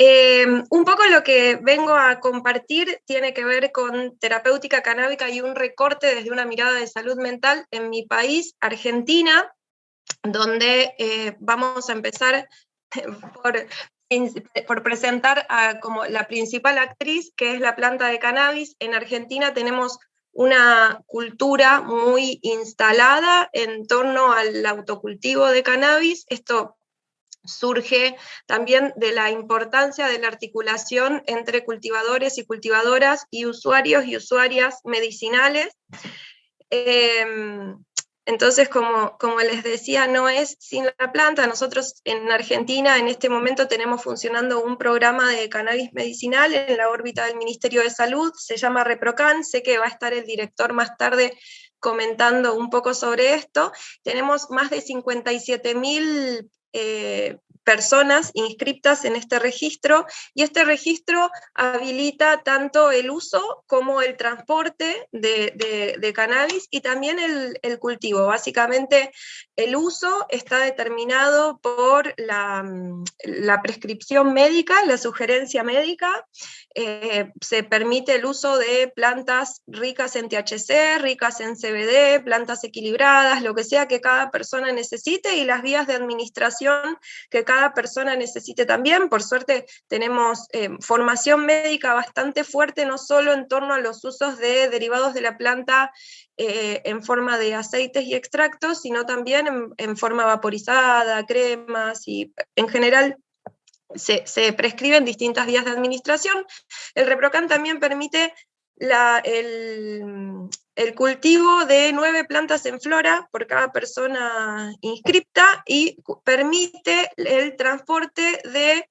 un poco lo que vengo a compartir tiene que ver con terapéutica canábica y un recorte desde una mirada de salud mental en mi país, Argentina, donde vamos a empezar por presentar como la principal actriz, que es la planta de cannabis. En Argentina tenemos una cultura muy instalada en torno al autocultivo de cannabis. Esto surge también de la importancia de la articulación entre cultivadores y cultivadoras y usuarios y usuarias medicinales. Entonces, como les decía, no es sin la planta. Nosotros en Argentina en este momento tenemos funcionando un programa de cannabis medicinal en la órbita del Ministerio de Salud, se llama ReproCan, sé que va a estar el director más tarde comentando un poco sobre esto. Tenemos más de 57.000 personas inscriptas en este registro, y este registro habilita tanto el uso como el transporte de cannabis y también el cultivo. Básicamente el uso está determinado por la prescripción médica, la sugerencia médica. Se permite el uso de plantas ricas en THC, ricas en CBD, plantas equilibradas, lo que sea que cada persona necesite, y las vías de administración que cada persona necesite también. Por suerte tenemos formación médica bastante fuerte, no solo en torno a los usos de derivados de la planta en forma de aceites y extractos, sino también en forma vaporizada, cremas, y en general se prescriben distintas vías de administración. El ReproCan también permite el cultivo de 9 plantas en flora por cada persona inscripta, y permite el transporte de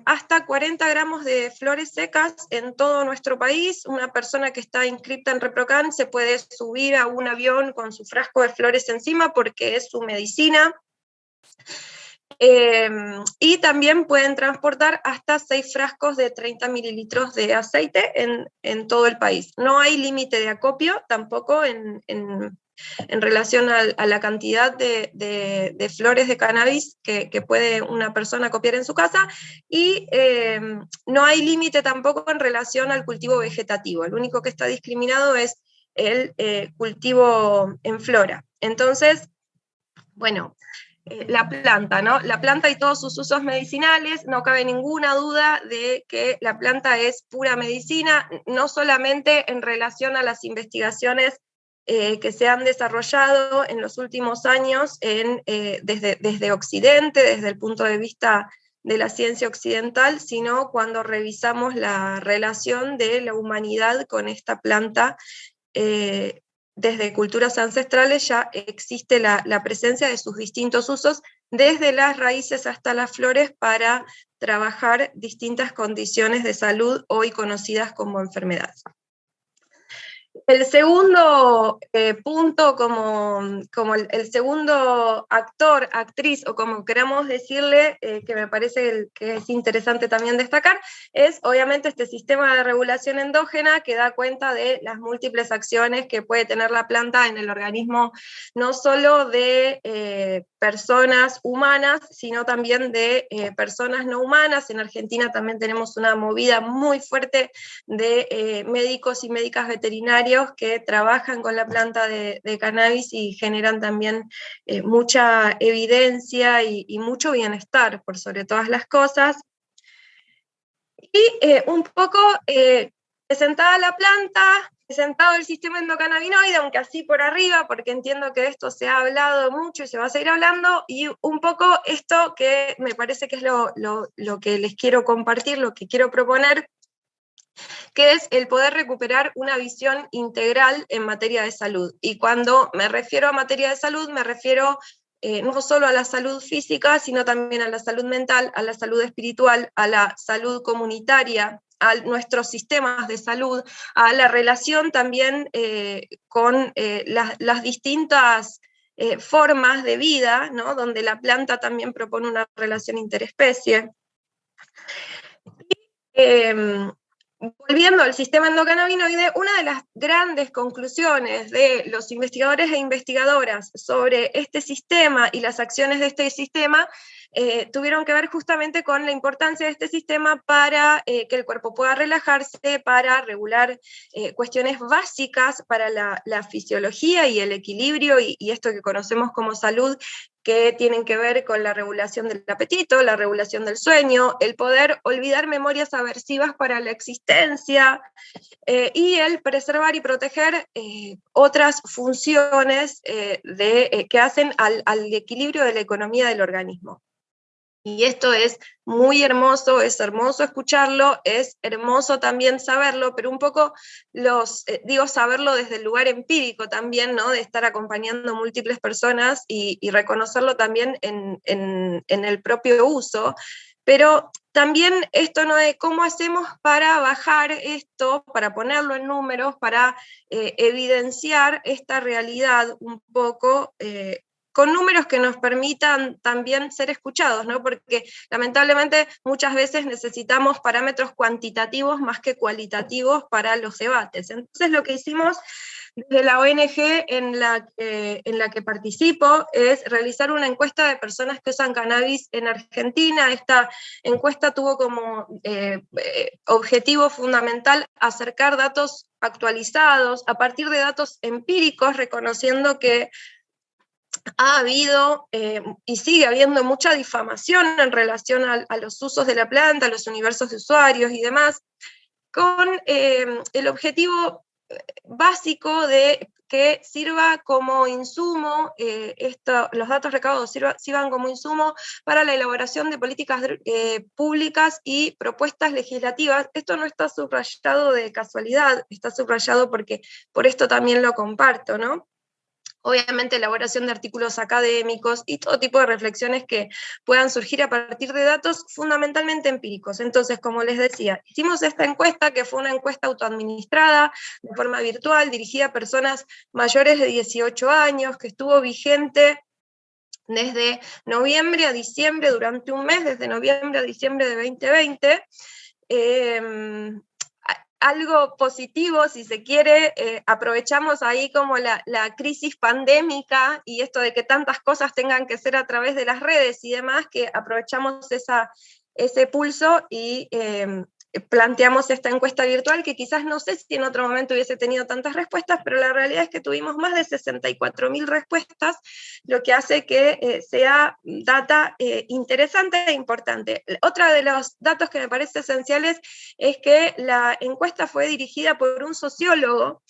hasta 40 gramos de flores secas en todo nuestro país. Una persona que está inscripta en ReproCan se puede subir a un avión con su frasco de flores encima porque es su medicina. Y también pueden transportar hasta 6 frascos de 30 mililitros de aceite en todo el país. No hay límite de acopio tampoco en relación a la cantidad de flores de cannabis que puede una persona copiar en su casa, y no hay límite tampoco en relación al cultivo vegetativo. Lo único que está discriminado es el cultivo en flora. Entonces, bueno, la planta, ¿no? La planta y todos sus usos medicinales, no cabe ninguna duda de que la planta es pura medicina, no solamente en relación a las investigaciones que se han desarrollado en los últimos años desde Occidente, desde el punto de vista de la ciencia occidental, sino cuando revisamos la relación de la humanidad con esta planta. Desde culturas ancestrales ya existe la presencia de sus distintos usos, desde las raíces hasta las flores, para trabajar distintas condiciones de salud hoy conocidas como enfermedades. El segundo punto, como el segundo actor, actriz, o como queramos decirle, que me parece que es interesante también destacar, es obviamente este sistema de regulación endógena que da cuenta de las múltiples acciones que puede tener la planta en el organismo, no solo de personas humanas, sino también de personas no humanas. En Argentina también tenemos una movida muy fuerte de médicos y médicas veterinarios que trabajan con la planta de cannabis y generan también mucha evidencia y mucho bienestar, por sobre todas las cosas. Y un poco presentada la planta, presentado el sistema endocannabinoide, aunque así por arriba, porque entiendo que de esto se ha hablado mucho y se va a seguir hablando, y un poco esto que me parece que es lo que les quiero compartir, lo que quiero proponer, que es el poder recuperar una visión integral en materia de salud. Y cuando me refiero a materia de salud, me refiero no solo a la salud física, sino también a la salud mental, a la salud espiritual, a la salud comunitaria, a nuestros sistemas de salud, a la relación también con las distintas formas de vida, ¿no? Donde la planta también propone una relación interespecie. Volviendo al sistema endocannabinoide, una de las grandes conclusiones de los investigadores e investigadoras sobre este sistema y las acciones de este sistema tuvieron que ver justamente con la importancia de este sistema para que el cuerpo pueda relajarse, para regular cuestiones básicas para la fisiología y el equilibrio y esto que conocemos como salud, que tienen que ver con la regulación del apetito, la regulación del sueño, el poder olvidar memorias aversivas para la existencia y el preservar y proteger otras funciones que hacen al equilibrio de la economía del organismo. Y esto es muy hermoso, es hermoso escucharlo, es hermoso también saberlo, pero un poco digo saberlo desde el lugar empírico también, ¿no? De estar acompañando múltiples personas y reconocerlo también en el propio uso. Pero también esto, ¿no? De cómo hacemos para bajar esto, para ponerlo en números, para evidenciar esta realidad un poco con números que nos permitan también ser escuchados, ¿no? Porque lamentablemente muchas veces necesitamos parámetros cuantitativos más que cualitativos para los debates. Entonces lo que hicimos desde la ONG en la que participo es realizar una encuesta de personas que usan cannabis en Argentina. Esta encuesta tuvo como objetivo fundamental acercar datos actualizados a partir de datos empíricos, reconociendo que ha habido y sigue habiendo mucha difamación en relación a los usos de la planta, a los universos de usuarios y demás, con el objetivo básico de que sirva como insumo, los datos recabados sirvan como insumo para la elaboración de políticas públicas y propuestas legislativas. Esto no está subrayado de casualidad, está subrayado porque por esto también lo comparto, ¿no? Obviamente elaboración de artículos académicos y todo tipo de reflexiones que puedan surgir a partir de datos fundamentalmente empíricos. Entonces, como les decía, hicimos esta encuesta, que fue una encuesta autoadministrada, de forma virtual, dirigida a personas mayores de 18 años, que estuvo vigente desde noviembre a diciembre, durante un mes, desde noviembre a diciembre de 2020. Algo positivo, si se quiere, aprovechamos ahí como la crisis pandémica y esto de que tantas cosas tengan que ser a través de las redes y demás, que aprovechamos ese pulso y planteamos esta encuesta virtual que quizás no sé si en otro momento hubiese tenido tantas respuestas, pero la realidad es que tuvimos más de 64.000 respuestas, lo que hace que sea data interesante e importante. Otra de los datos que me parece esenciales es que la encuesta fue dirigida por un sociólogo,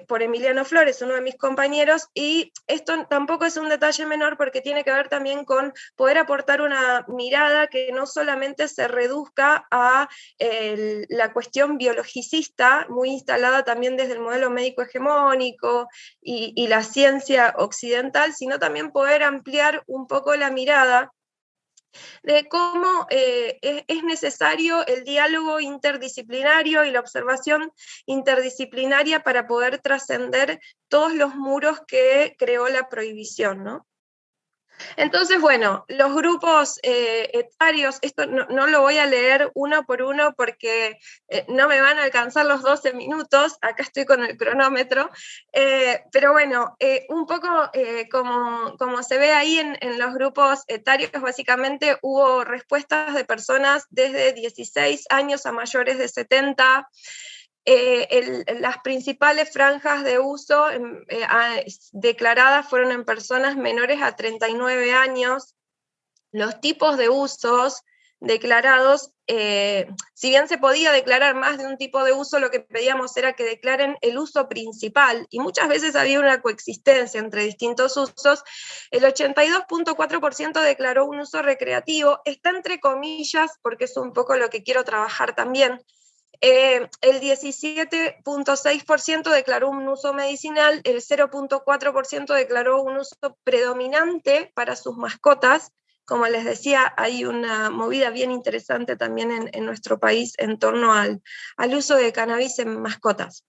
por Emiliano Flores, uno de mis compañeros, y esto tampoco es un detalle menor porque tiene que ver también con poder aportar una mirada que no solamente se reduzca a la cuestión biologicista, muy instalada también desde el modelo médico hegemónico y la ciencia occidental, sino también poder ampliar un poco la mirada de cómo es necesario el diálogo interdisciplinario y la observación interdisciplinaria para poder trascender todos los muros que creó la prohibición, ¿no? Entonces, bueno, los grupos etarios, esto no lo voy a leer uno por uno porque no me van a alcanzar los 12 minutos, acá estoy con el cronómetro, pero bueno, un poco como se ve ahí en los grupos etarios, básicamente hubo respuestas de personas desde 16 años a mayores de 70. Las principales franjas de uso declaradas fueron en personas menores a 39 años. Los tipos de usos declarados, si bien se podía declarar más de un tipo de uso, lo que pedíamos era que declaren el uso principal, y muchas veces había una coexistencia entre distintos usos. El 82.4% declaró un uso recreativo, está entre comillas porque es un poco lo que quiero trabajar también. El 17.6% declaró un uso medicinal, el 0.4% declaró un uso predominante para sus mascotas. Como les decía, hay una movida bien interesante también en nuestro país en torno al uso de cannabis en mascotas.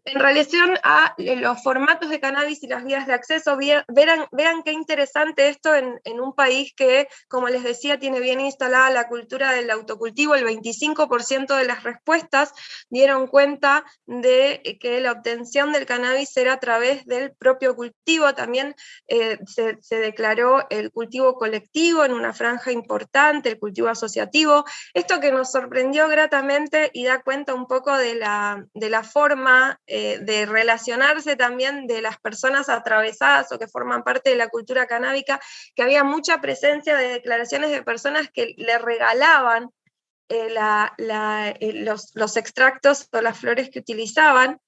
En relación a los formatos de cannabis y las vías de acceso, vean qué interesante esto en un país que, como les decía, tiene bien instalada la cultura del autocultivo. El 25% de las respuestas dieron cuenta de que la obtención del cannabis era a través del propio cultivo. También se declaró el cultivo colectivo en una franja importante, el cultivo asociativo. Esto que nos sorprendió gratamente y da cuenta un poco de la forma de relacionarse también de las personas atravesadas o que forman parte de la cultura canábica, que había mucha presencia de declaraciones de personas que le regalaban los extractos o las flores que utilizaban,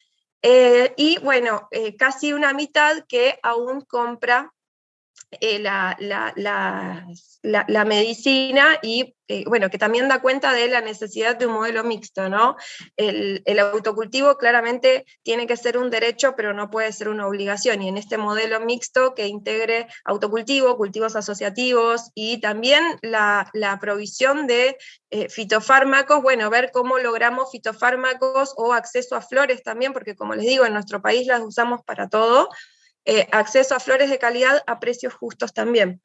y bueno, casi una mitad que aún compra la medicina, y bueno, que también da cuenta de la necesidad de un modelo mixto, ¿no? El autocultivo claramente tiene que ser un derecho, pero no puede ser una obligación, y en este modelo mixto que integre autocultivo, cultivos asociativos y también la provisión de fitofármacos, bueno, ver cómo logramos fitofármacos o acceso a flores también, porque como les digo, en nuestro país las usamos para todo. Acceso a flores de calidad a precios justos también.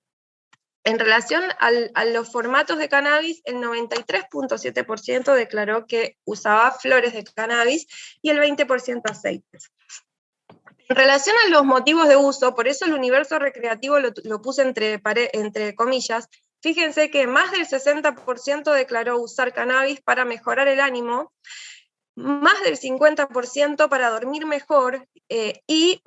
En relación a los formatos de cannabis, el 93.7% declaró que usaba flores de cannabis y el 20% aceites. En relación a los motivos de uso, por eso el universo recreativo lo puse entre comillas, fíjense que más del 60% declaró usar cannabis para mejorar el ánimo, más del 50% para dormir mejor, y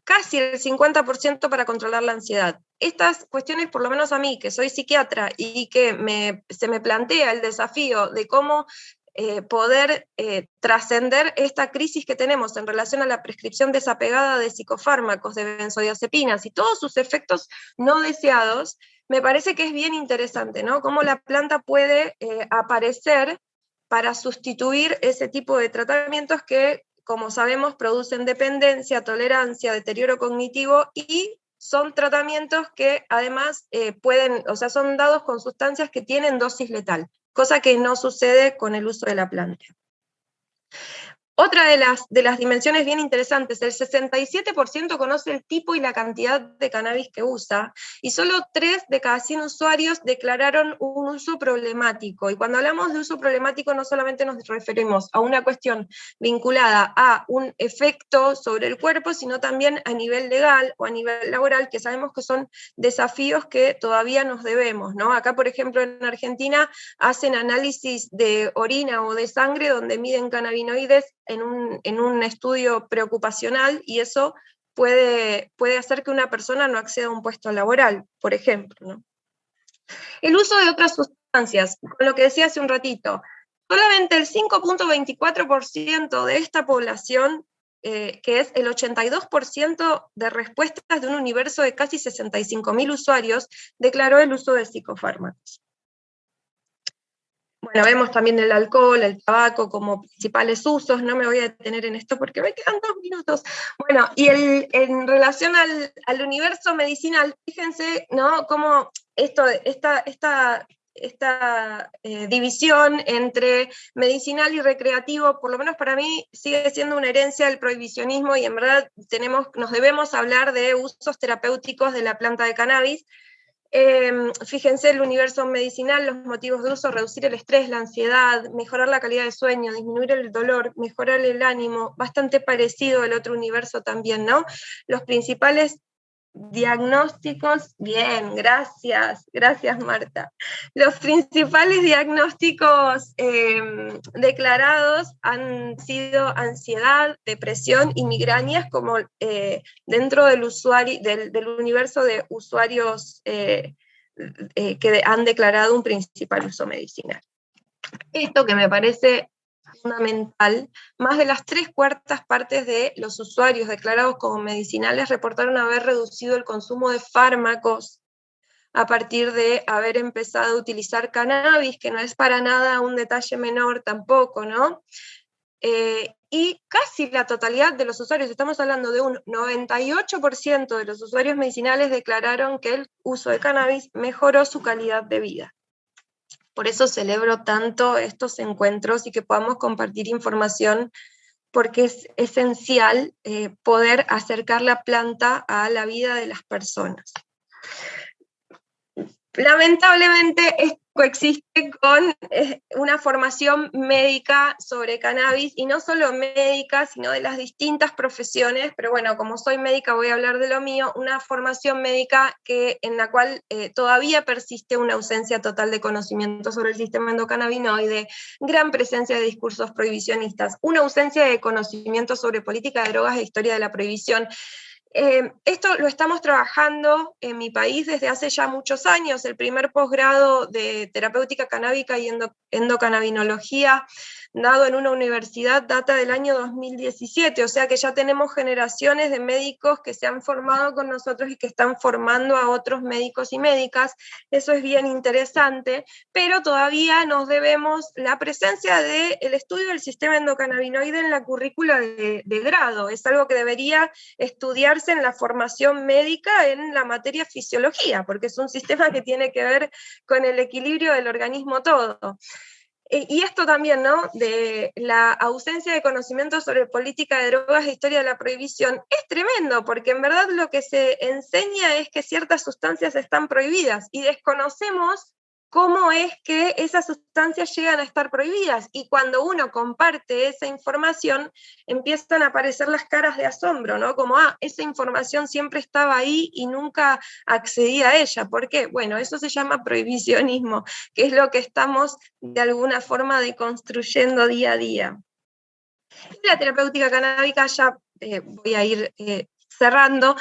casi el 50% para controlar la ansiedad. Estas cuestiones, por lo menos a mí, que soy psiquiatra y que se me plantea el desafío de cómo poder trascender esta crisis que tenemos en relación a la prescripción desapegada de psicofármacos, de benzodiazepinas y todos sus efectos no deseados, me parece que es bien interesante, ¿no? Cómo la planta puede aparecer para sustituir ese tipo de tratamientos que, como sabemos, producen dependencia, tolerancia, deterioro cognitivo, y son tratamientos que además son dados con sustancias que tienen dosis letal, cosa que no sucede con el uso de la planta. Otra de las dimensiones bien interesantes, el 67% conoce el tipo y la cantidad de cannabis que usa, y solo 3 de cada 100 usuarios declararon un uso problemático. Y cuando hablamos de uso problemático no solamente nos referimos a una cuestión vinculada a un efecto sobre el cuerpo, sino también a nivel legal o a nivel laboral, que sabemos que son desafíos que todavía nos debemos, ¿no? Acá, por ejemplo, en Argentina hacen análisis de orina o de sangre donde miden cannabinoides en un estudio preocupacional, y eso puede hacer que una persona no acceda a un puesto laboral, por ejemplo, ¿no? El uso de otras sustancias, con lo que decía hace un ratito, solamente el 5.24% de esta población, que es el 82% de respuestas de un universo de casi 65.000 usuarios, declaró el uso de psicofármacos. Bueno, vemos también el alcohol, el tabaco como principales usos. No me voy a detener en esto porque me quedan 2 minutos. Bueno, y en relación al universo medicinal, fíjense, ¿no?, cómo esta división entre medicinal y recreativo, por lo menos para mí, sigue siendo una herencia del prohibicionismo, y en verdad nos debemos hablar de usos terapéuticos de la planta de cannabis. Fíjense el universo medicinal, los motivos de uso: reducir el estrés, la ansiedad, mejorar la calidad de sueño, disminuir el dolor, mejorar el ánimo, bastante parecido al otro universo también, ¿no? Los principales diagnósticos, bien, gracias Marta. Los principales diagnósticos declarados han sido ansiedad, depresión y migrañas, como dentro del universo de usuarios que han declarado un principal uso medicinal. Esto que me parece fundamental: más de las 3/4 partes de los usuarios declarados como medicinales reportaron haber reducido el consumo de fármacos a partir de haber empezado a utilizar cannabis, que no es para nada un detalle menor tampoco, ¿no? Y casi la totalidad de los usuarios, estamos hablando de un 98% de los usuarios medicinales, declararon que el uso de cannabis mejoró su calidad de vida. Por eso celebro tanto estos encuentros y que podamos compartir información, porque es esencial poder acercar la planta a la vida de las personas. Lamentablemente esto coexiste con una formación médica sobre cannabis, y no solo médica, sino de las distintas profesiones, pero bueno, como soy médica voy a hablar de lo mío, una formación médica en la cual todavía persiste una ausencia total de conocimiento sobre el sistema endocannabinoide, gran presencia de discursos prohibicionistas, una ausencia de conocimiento sobre política de drogas e historia de la prohibición. Esto lo estamos trabajando en mi país desde hace ya muchos años. El primer posgrado de terapéutica canábica y endocannabinología dado en una universidad data del año 2017, o sea que ya tenemos generaciones de médicos que se han formado con nosotros y que están formando a otros médicos y médicas. Eso es bien interesante, pero todavía nos debemos la presencia del estudio del sistema endocannabinoide en la currícula de grado. Es algo que debería estudiarse en la formación médica en la materia fisiología, porque es un sistema que tiene que ver con el equilibrio del organismo todo. Y esto también, ¿no?, de la ausencia de conocimiento sobre política de drogas e historia de la prohibición, es tremendo, porque en verdad lo que se enseña es que ciertas sustancias están prohibidas, y desconocemos cómo es que esas sustancias llegan a estar prohibidas, y cuando uno comparte esa información, empiezan a aparecer las caras de asombro, ¿no? Como, esa información siempre estaba ahí y nunca accedí a ella. ¿Por qué? Bueno, eso se llama prohibicionismo, que es lo que estamos de alguna forma deconstruyendo día a día. La terapéutica canábica, ya voy a ir cerrando,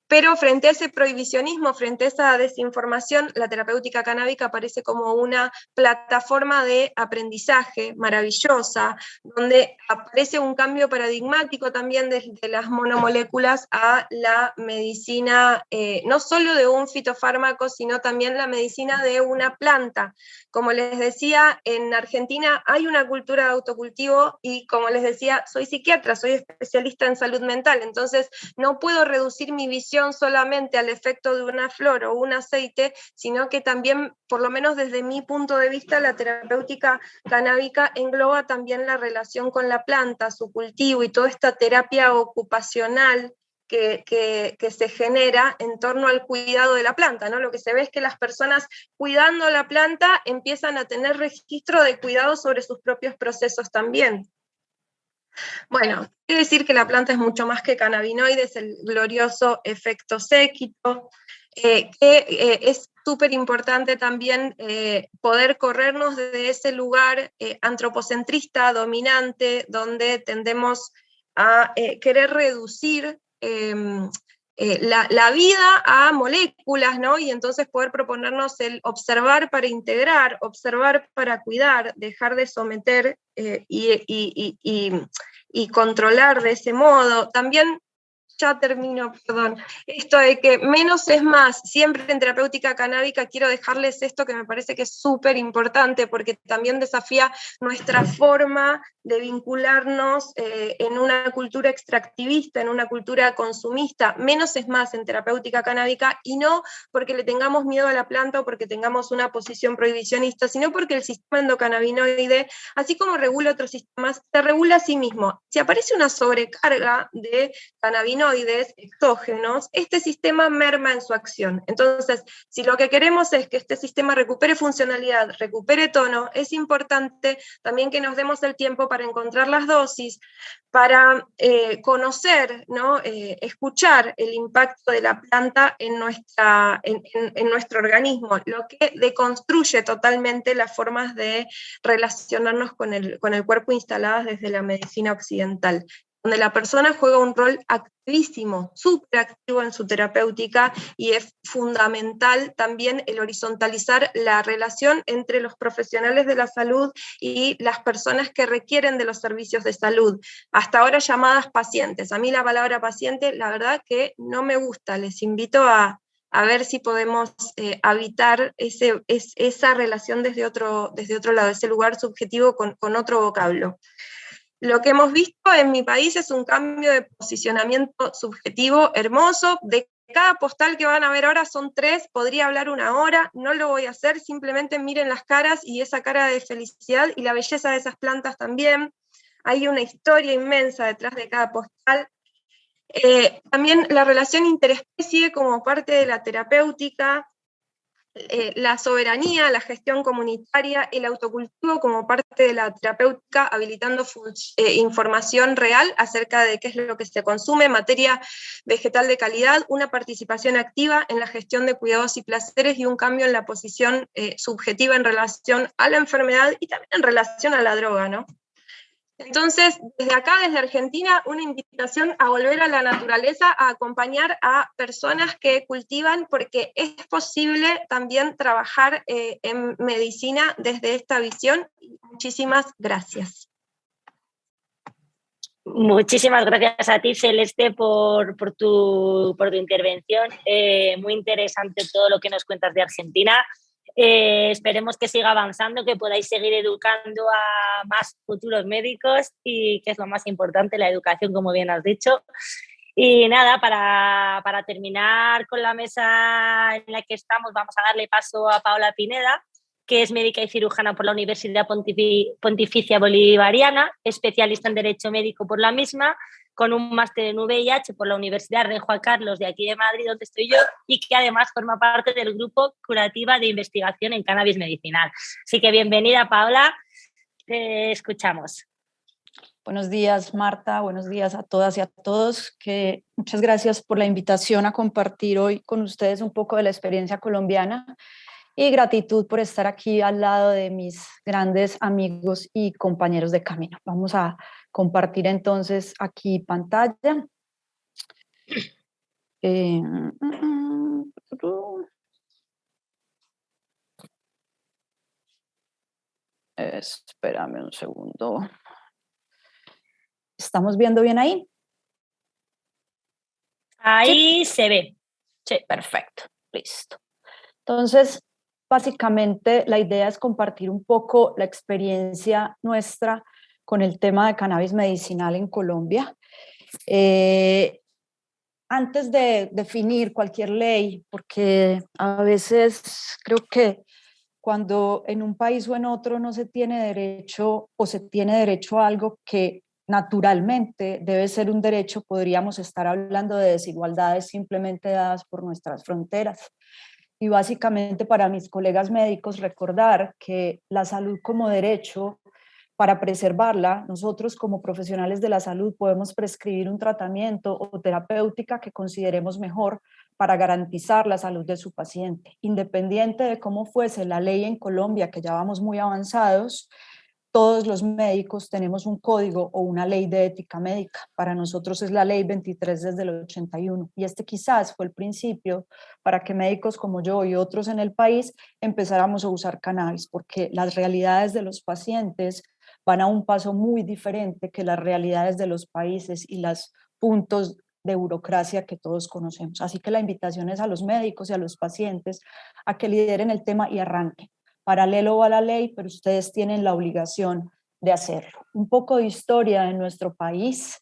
pero frente a ese prohibicionismo, frente a esa desinformación, la terapéutica canábica aparece como una plataforma de aprendizaje maravillosa, donde aparece un cambio paradigmático también desde las monomoléculas a la medicina, no solo de un fitofármaco, sino también la medicina de una planta. Como les decía, en Argentina hay una cultura de autocultivo, y como les decía, soy psiquiatra, soy especialista en salud mental, entonces no puedo reducir mi visión solamente al efecto de una flor o un aceite, sino que también, por lo menos desde mi punto de vista, la terapéutica canábica engloba también la relación con la planta, su cultivo y toda esta terapia ocupacional que se genera en torno al cuidado de la planta, ¿no? Lo que se ve es que las personas cuidando la planta empiezan a tener registro de cuidado sobre sus propios procesos también. Bueno, quiere decir que la planta es mucho más que cannabinoides, el glorioso efecto séquito, es súper importante también poder corrernos de ese lugar antropocentrista, dominante, donde tendemos a querer reducir la vida a moléculas, ¿no? Y entonces poder proponernos el observar para integrar, observar para cuidar, dejar de someter y controlar de ese modo. También Ya termino, perdón. Esto de que menos es más, siempre en terapéutica canábica quiero dejarles esto que me parece que es súper importante porque también desafía nuestra forma de vincularnos en una cultura extractivista, en una cultura consumista. Menos es más en terapéutica canábica, y no porque le tengamos miedo a la planta o porque tengamos una posición prohibicionista, sino porque el sistema endocannabinoide, así como regula otros sistemas, se regula a sí mismo. Si aparece una sobrecarga de cannabinoides exógenos, este sistema merma en su acción. Entonces, si lo que queremos es que este sistema recupere funcionalidad, recupere tono, es importante también que nos demos el tiempo para encontrar las dosis, para conocer, ¿no? Escuchar el impacto de la planta en nuestro organismo, lo que deconstruye totalmente las formas de relacionarnos con el cuerpo instaladas desde la medicina occidental, donde la persona juega un rol activísimo, súper activo en su terapéutica, y es fundamental también el horizontalizar la relación entre los profesionales de la salud y las personas que requieren de los servicios de salud, hasta ahora llamadas pacientes. A mí la palabra paciente, la verdad que no me gusta, les invito a ver si podemos habitar esa relación desde otro lado, ese lugar subjetivo con otro vocablo. Lo que hemos visto en mi país es un cambio de posicionamiento subjetivo hermoso. De cada postal que van a ver ahora son 3, podría hablar 1 hora, no lo voy a hacer, simplemente miren las caras y esa cara de felicidad y la belleza de esas plantas también. Hay una historia inmensa detrás de cada postal. También la relación interespecie como parte de la terapéutica, la soberanía, la gestión comunitaria, el autocultivo como parte de la terapéutica, habilitando información real acerca de qué es lo que se consume, materia vegetal de calidad, una participación activa en la gestión de cuidados y placeres y un cambio en la posición subjetiva en relación a la enfermedad y también en relación a la droga, ¿no? Entonces, desde acá, desde Argentina, una invitación a volver a la naturaleza, a acompañar a personas que cultivan, porque es posible también trabajar en medicina desde esta visión. Muchísimas gracias. Muchísimas gracias a ti, Celeste, por tu intervención. Muy interesante todo lo que nos cuentas de Argentina. Esperemos que siga avanzando, que podáis seguir educando a más futuros médicos y que es lo más importante, la educación, como bien has dicho. Y nada, para terminar con la mesa en la que estamos, vamos a darle paso a Paola Pineda, que es médica y cirujana por la Universidad Pontificia Bolivariana, especialista en Derecho Médico por la misma, con un máster en VIH por la Universidad Rey Juan Carlos de aquí de Madrid, donde estoy yo, y que además forma parte del Grupo Curativa de Investigación en Cannabis Medicinal. Así que bienvenida, Paola, te escuchamos. Buenos días, Marta, buenos días a todas y a todos. Muchas gracias por la invitación a compartir hoy con ustedes un poco de la experiencia colombiana y gratitud por estar aquí al lado de mis grandes amigos y compañeros de camino. Vamos a compartir entonces aquí pantalla. Espérame un segundo. ¿Estamos viendo bien ahí? Ahí ¿sí? Se ve. Sí, perfecto, listo. Entonces, básicamente la idea es compartir un poco la experiencia nuestra con el tema de cannabis medicinal en Colombia. Antes de definir cualquier ley, porque a veces creo que cuando en un país o en otro no se tiene derecho o se tiene derecho a algo que naturalmente debe ser un derecho, podríamos estar hablando de desigualdades simplemente dadas por nuestras fronteras. Y básicamente para mis colegas médicos recordar que la salud como derecho, para preservarla, nosotros como profesionales de la salud podemos prescribir un tratamiento o terapéutica que consideremos mejor para garantizar la salud de su paciente. Independiente de cómo fuese la ley en Colombia, que ya vamos muy avanzados, todos los médicos tenemos un código o una ley de ética médica. Para nosotros es la ley 23 desde el 81. Y este quizás fue el principio para que médicos como yo y otros en el país empezáramos a usar cannabis, porque las realidades de los pacientes van a un paso muy diferente que las realidades de los países y los puntos de burocracia que todos conocemos. Así que la invitación es a los médicos y a los pacientes a que lideren el tema y arranquen. Paralelo va la ley, pero ustedes tienen la obligación de hacerlo. Un poco de historia en nuestro país.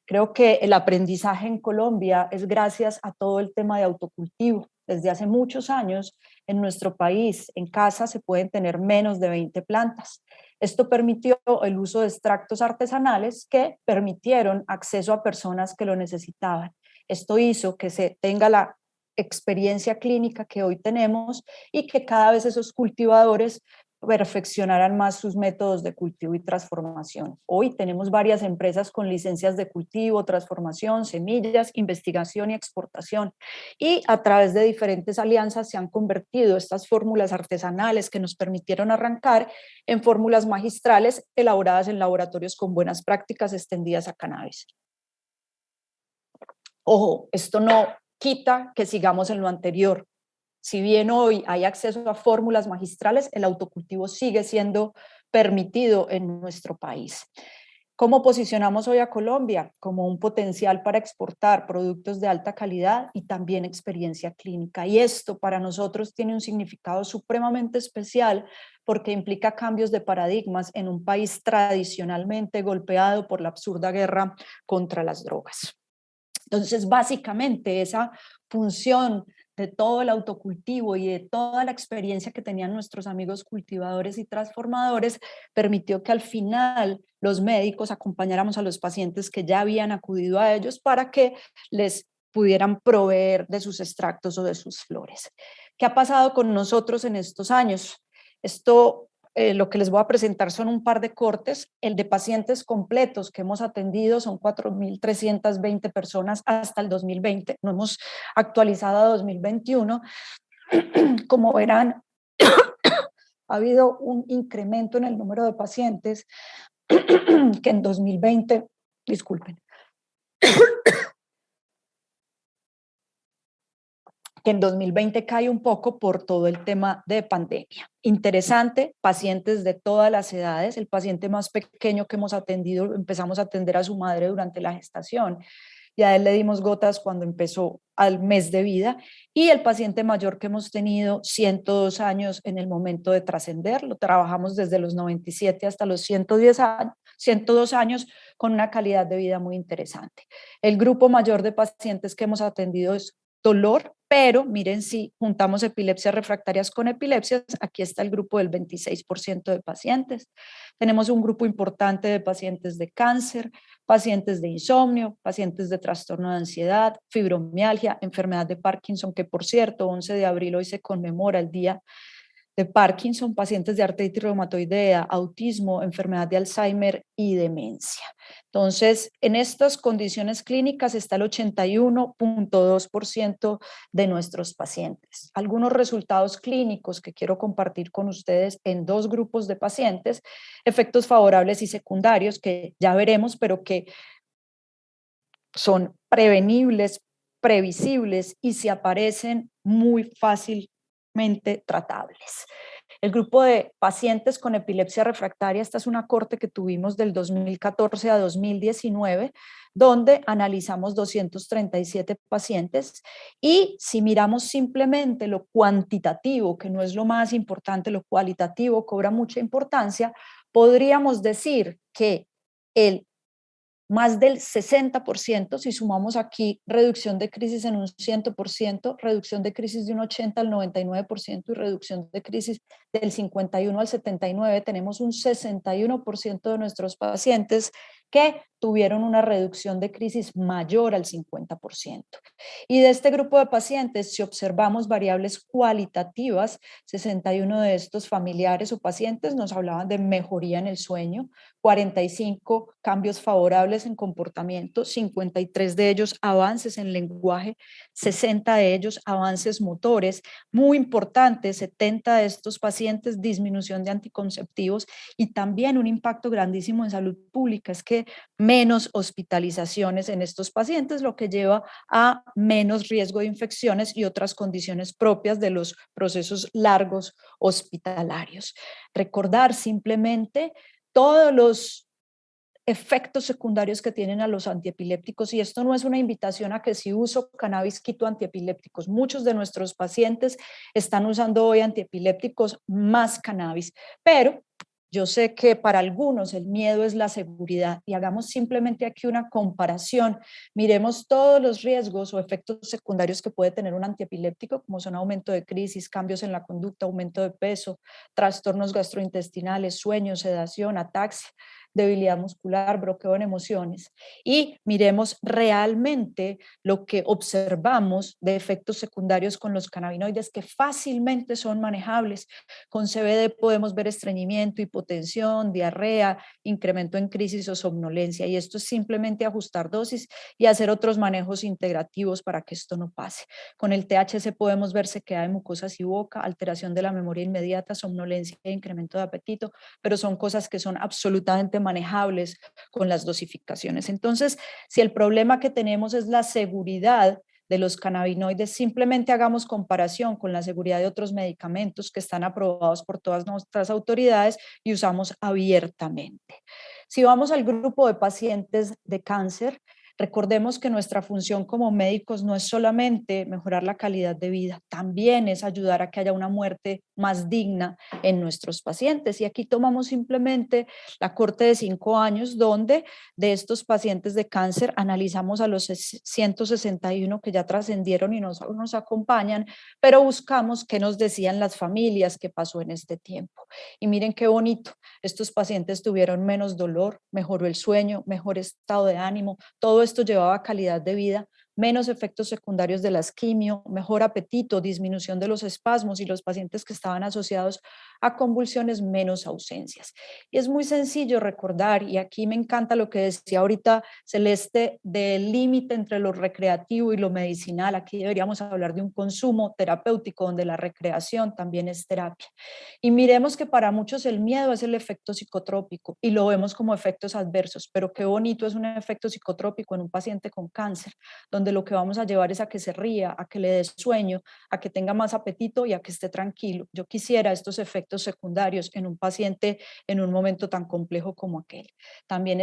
Creo que el aprendizaje en Colombia es gracias a todo el tema de autocultivo. Desde hace muchos años en nuestro país, en casa se pueden tener menos de 20 plantas. Esto permitió el uso de extractos artesanales que permitieron acceso a personas que lo necesitaban. Esto hizo que se tenga la experiencia clínica que hoy tenemos y que cada vez esos cultivadores perfeccionaran más sus métodos de cultivo y transformación. Hoy tenemos varias empresas con licencias de cultivo, transformación, semillas, investigación y exportación. Y a través de diferentes alianzas se han convertido estas fórmulas artesanales que nos permitieron arrancar en fórmulas magistrales elaboradas en laboratorios con buenas prácticas extendidas a cannabis. Ojo, esto no quita que sigamos en lo anterior. Si bien hoy hay acceso a fórmulas magistrales, el autocultivo sigue siendo permitido en nuestro país. ¿Cómo posicionamos hoy a Colombia? Como un potencial para exportar productos de alta calidad y también experiencia clínica. Y esto para nosotros tiene un significado supremamente especial porque implica cambios de paradigmas en un país tradicionalmente golpeado por la absurda guerra contra las drogas. Entonces, básicamente, esa función de todo el autocultivo y de toda la experiencia que tenían nuestros amigos cultivadores y transformadores permitió que al final los médicos acompañáramos a los pacientes que ya habían acudido a ellos para que les pudieran proveer de sus extractos o de sus flores. ¿Qué ha pasado con nosotros en estos años? Lo que les voy a presentar son un par de cortes. El de pacientes completos que hemos atendido son 4.320 personas hasta el 2020. No hemos actualizado a 2021. Como verán, ha habido un incremento en el número de pacientes que en 2020, disculpen, que en 2020 cae un poco por todo el tema de pandemia. Interesante, pacientes de todas las edades. El paciente más pequeño que hemos atendido, empezamos a atender a su madre durante la gestación y a él le dimos gotas cuando empezó al mes de vida, y el paciente mayor que hemos tenido, 102 años en el momento de trascender, lo trabajamos desde los 97 hasta los 102 años con una calidad de vida muy interesante. El grupo mayor de pacientes que hemos atendido es dolor, pero miren, si juntamos epilepsias refractarias con epilepsias, aquí está el grupo del 26% de pacientes. Tenemos un grupo importante de pacientes de cáncer, pacientes de insomnio, pacientes de trastorno de ansiedad, fibromialgia, enfermedad de Parkinson, que por cierto, 11 de abril hoy se conmemora el Día de Parkinson, pacientes de artritis reumatoidea, autismo, enfermedad de Alzheimer y demencia. Entonces, en estas condiciones clínicas está el 81.2% de nuestros pacientes. Algunos resultados clínicos que quiero compartir con ustedes en dos grupos de pacientes, efectos favorables y secundarios que ya veremos, pero que son prevenibles, previsibles y se aparecen muy fácilmente tratables. El grupo de pacientes con epilepsia refractaria, esta es una corte que tuvimos del 2014 a 2019, donde analizamos 237 pacientes, y si miramos simplemente lo cuantitativo, que no es lo más importante, lo cualitativo cobra mucha importancia, podríamos decir que más del 60%, si sumamos aquí reducción de crisis en un 100%, reducción de crisis de un 80 al 99% y reducción de crisis del 51 al 79%, tenemos un 61% de nuestros pacientes que tuvieron una reducción de crisis mayor al 50%. Y de este grupo de pacientes, si observamos variables cualitativas, 61 de estos familiares o pacientes nos hablaban de mejoría en el sueño, 45 cambios favorables en comportamiento, 53 de ellos avances en lenguaje, 60 de ellos avances motores, muy importante, 70 de estos pacientes disminución de anticonceptivos, y también un impacto grandísimo en salud pública, es que menos hospitalizaciones en estos pacientes, lo que lleva a menos riesgo de infecciones y otras condiciones propias de los procesos largos hospitalarios. Recordar simplemente todos los efectos secundarios que tienen a los antiepilépticos, y esto no es una invitación a que si uso cannabis quito antiepilépticos. Muchos de nuestros pacientes están usando hoy antiepilépticos más cannabis, pero yo sé que para algunos el miedo es la seguridad, y hagamos simplemente aquí una comparación. Miremos todos los riesgos o efectos secundarios que puede tener un antiepiléptico, como son aumento de crisis, cambios en la conducta, aumento de peso, trastornos gastrointestinales, sueño, sedación, ataxia, debilidad muscular, bloqueo en emociones, y miremos realmente lo que observamos de efectos secundarios con los cannabinoides, que fácilmente son manejables. Con CBD podemos ver estreñimiento, hipotensión, diarrea, incremento en crisis o somnolencia, y esto es simplemente ajustar dosis y hacer otros manejos integrativos para que esto no pase. Con el THC podemos ver sequedad de mucosas y boca, alteración de la memoria inmediata, somnolencia e incremento de apetito, pero son cosas que son absolutamente manejables con las dosificaciones. Entonces, si el problema que tenemos es la seguridad de los cannabinoides, simplemente hagamos comparación con la seguridad de otros medicamentos que están aprobados por todas nuestras autoridades y usamos abiertamente. Si vamos al grupo de pacientes de cáncer, recordemos que nuestra función como médicos no es solamente mejorar la calidad de vida, también es ayudar a que haya una muerte más digna en nuestros pacientes. Y aquí tomamos simplemente la corte de 5 años, donde de estos pacientes de cáncer analizamos a los 161 que ya trascendieron y nos acompañan, pero buscamos qué nos decían las familias que pasó en este tiempo. Y miren qué bonito, estos pacientes tuvieron menos dolor, mejoró el sueño, mejor estado de ánimo, todo esto llevaba a calidad de vida, menos efectos secundarios de las quimio, mejor apetito, disminución de los espasmos, y los pacientes que estaban asociados a convulsiones, menos ausencias. Y es muy sencillo recordar, y aquí me encanta lo que decía ahorita Celeste, del límite entre lo recreativo y lo medicinal. Aquí deberíamos hablar de un consumo terapéutico donde la recreación también es terapia. Y miremos que para muchos el miedo es el efecto psicotrópico y lo vemos como efectos adversos, pero qué bonito es un efecto psicotrópico en un paciente con cáncer, donde lo que vamos a llevar es a que se ría, a que le dé sueño, a que tenga más apetito y a que esté tranquilo. Yo quisiera estos efectos secundarios en un paciente en un momento tan complejo como aquel. También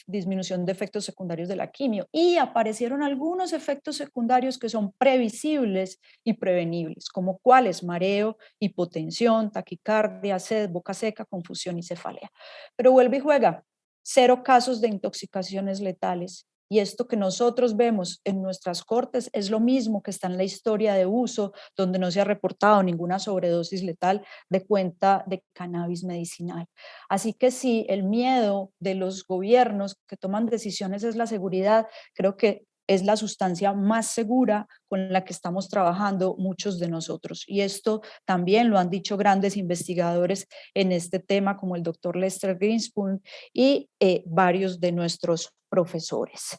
disminución de efectos secundarios de la quimio, y aparecieron algunos efectos secundarios que son previsibles y prevenibles, como cuáles: mareo, hipotensión, taquicardia, sed, boca seca, confusión y cefalea. Pero vuelve y juega, 0 casos de intoxicaciones letales. Y esto que nosotros vemos en nuestras cortes es lo mismo que está en la historia de uso, donde no se ha reportado ninguna sobredosis letal de cuenta de cannabis medicinal. Así que si el miedo de los gobiernos que toman decisiones es la seguridad, creo que es la sustancia más segura con la que estamos trabajando muchos de nosotros. Y esto también lo han dicho grandes investigadores en este tema, como el doctor Lester Greenspoon y varios de nuestros profesores.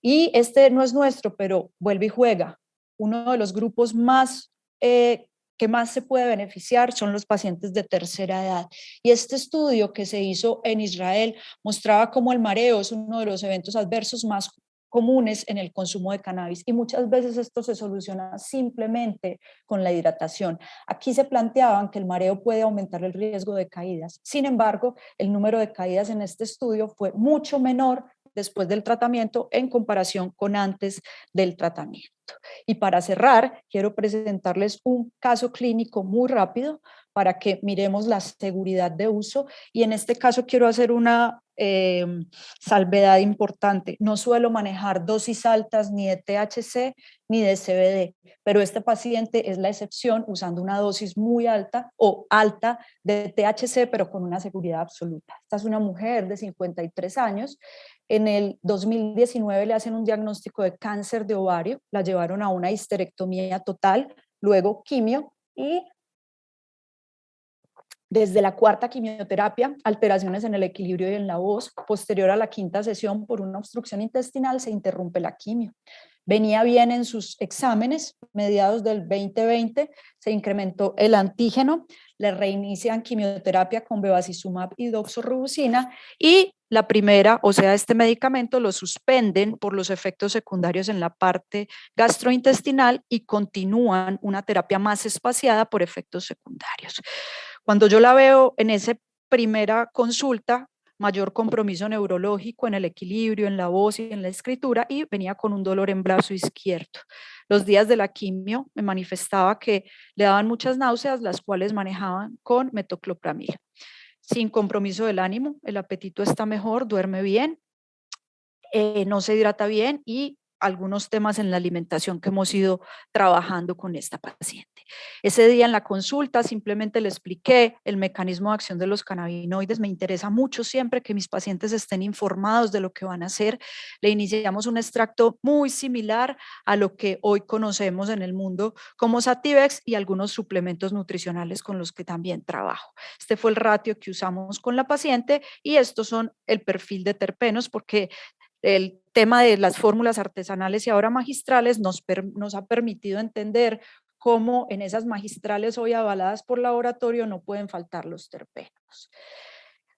Y este no es nuestro, pero vuelve y juega. Uno de los grupos más que más se puede beneficiar son los pacientes de tercera edad. Y este estudio que se hizo en Israel mostraba cómo el mareo es uno de los eventos adversos más comunes en el consumo de cannabis, y muchas veces esto se soluciona simplemente con la hidratación. Aquí se planteaban que el mareo puede aumentar el riesgo de caídas. Sin embargo, el número de caídas en este estudio fue mucho menor después del tratamiento en comparación con antes del tratamiento. Y para cerrar, quiero presentarles un caso clínico muy rápido para que miremos la seguridad de uso, y en este caso quiero hacer una salvedad importante. No suelo manejar dosis altas ni de THC ni de CBD, pero este paciente es la excepción, usando una dosis muy alta o alta de THC, pero con una seguridad absoluta. Esta es una mujer de 53 años. En el 2019 le hacen un diagnóstico de cáncer de ovario, la llevaron a una histerectomía total, luego quimio, y desde la 4ª quimioterapia, alteraciones en el equilibrio y en la voz. Posterior a la 5ª sesión, por una obstrucción intestinal, se interrumpe la quimio. Venía bien en sus exámenes, mediados del 2020 se incrementó el antígeno, le reinician quimioterapia con bevacizumab y doxorubicina, y la primera, o sea, este medicamento lo suspenden por los efectos secundarios en la parte gastrointestinal y continúan una terapia más espaciada por efectos secundarios. Cuando yo la veo en esa primera consulta, mayor compromiso neurológico en el equilibrio, en la voz y en la escritura, y venía con un dolor en brazo izquierdo. Los días de la quimio me manifestaba que le daban muchas náuseas, las cuales manejaban con metoclopramida. Sin compromiso del ánimo, el apetito está mejor, duerme bien, no se hidrata bien y algunos temas en la alimentación que hemos ido trabajando con esta paciente. Ese día en la consulta simplemente le expliqué el mecanismo de acción de los cannabinoides. Me interesa mucho siempre que mis pacientes estén informados de lo que van a hacer. Le iniciamos un extracto muy similar a lo que hoy conocemos en el mundo como Sativex y algunos suplementos nutricionales con los que también trabajo. Este fue el ratio que usamos con la paciente y estos son el perfil de terpenos, porque el tema de las fórmulas artesanales y ahora magistrales nos ha permitido entender cómo en esas magistrales hoy avaladas por laboratorio no pueden faltar los terpenos.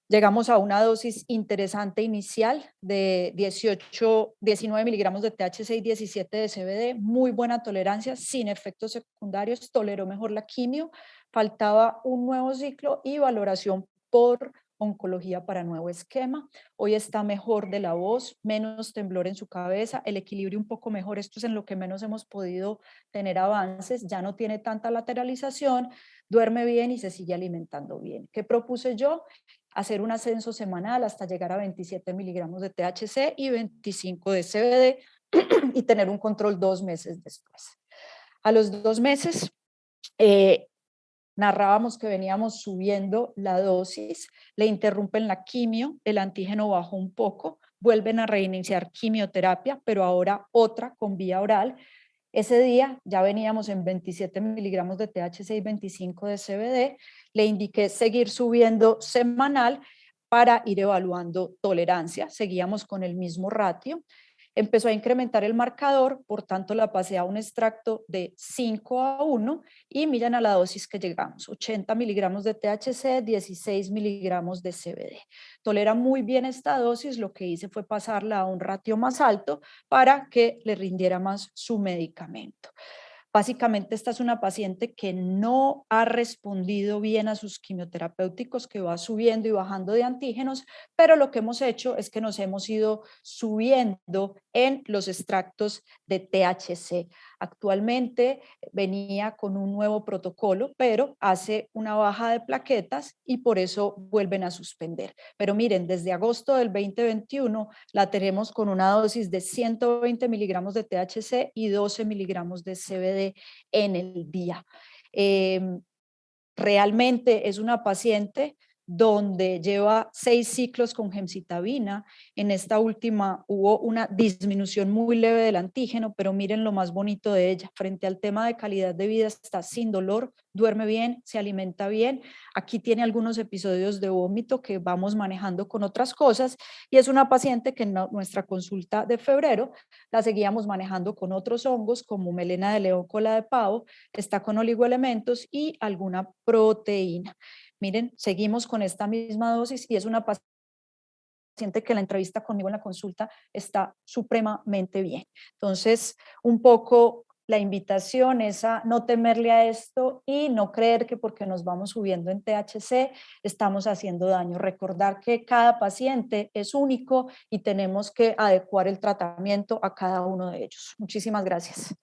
Llegamos a una dosis interesante inicial de 19 miligramos de THC y 17 de CBD, muy buena tolerancia, sin efectos secundarios, toleró mejor la quimio, faltaba un nuevo ciclo y valoración por oncología para nuevo esquema. Hoy está mejor de la voz, menos temblor en su cabeza, el equilibrio un poco mejor, esto es en lo que menos hemos podido tener avances, ya no tiene tanta lateralización, duerme bien y se sigue alimentando bien. ¿Qué propuse yo? Hacer un ascenso semanal hasta llegar a 27 miligramos de THC y 25 de CBD y tener un control 2 meses después. A los 2 meses narrábamos que veníamos subiendo la dosis, le interrumpen la quimio, el antígeno bajó un poco, vuelven a reiniciar quimioterapia, pero ahora otra con vía oral. Ese día ya veníamos en 27 miligramos de THC y 25 de CBD, le indiqué seguir subiendo semanal para ir evaluando tolerancia, seguíamos con el mismo ratio. Empezó a incrementar el marcador, por tanto la pasé a un extracto de 5:1 y miren a la dosis que llegamos, 80 miligramos de THC, 16 miligramos de CBD. Tolera muy bien esta dosis, lo que hice fue pasarla a un ratio más alto para que le rindiera más su medicamento. Básicamente esta es una paciente que no ha respondido bien a sus quimioterapéuticos, que va subiendo y bajando de antígenos, pero lo que hemos hecho es que nos hemos ido subiendo en los extractos de THC. Actualmente venía con un nuevo protocolo, pero hace una baja de plaquetas y por eso vuelven a suspender. Pero miren, desde agosto del 2021 la tenemos con una dosis de 120 miligramos de THC y 12 miligramos de CBD en el día. Realmente es una paciente donde lleva 6 ciclos con gemcitabina. En esta última hubo una disminución muy leve del antígeno, pero miren lo más bonito de ella. Frente al tema de calidad de vida, está sin dolor, duerme bien, se alimenta bien. Aquí tiene algunos episodios de vómito que vamos manejando con otras cosas y es una paciente que en nuestra consulta de febrero la seguíamos manejando con otros hongos como melena de león, cola de pavo, está con oligoelementos y alguna proteína. Miren, seguimos con esta misma dosis y es una paciente que la entrevista conmigo en la consulta está supremamente bien. Entonces, un poco la invitación es a no temerle a esto y no creer que porque nos vamos subiendo en THC estamos haciendo daño. Recordar que cada paciente es único y tenemos que adecuar el tratamiento a cada uno de ellos. Muchísimas gracias.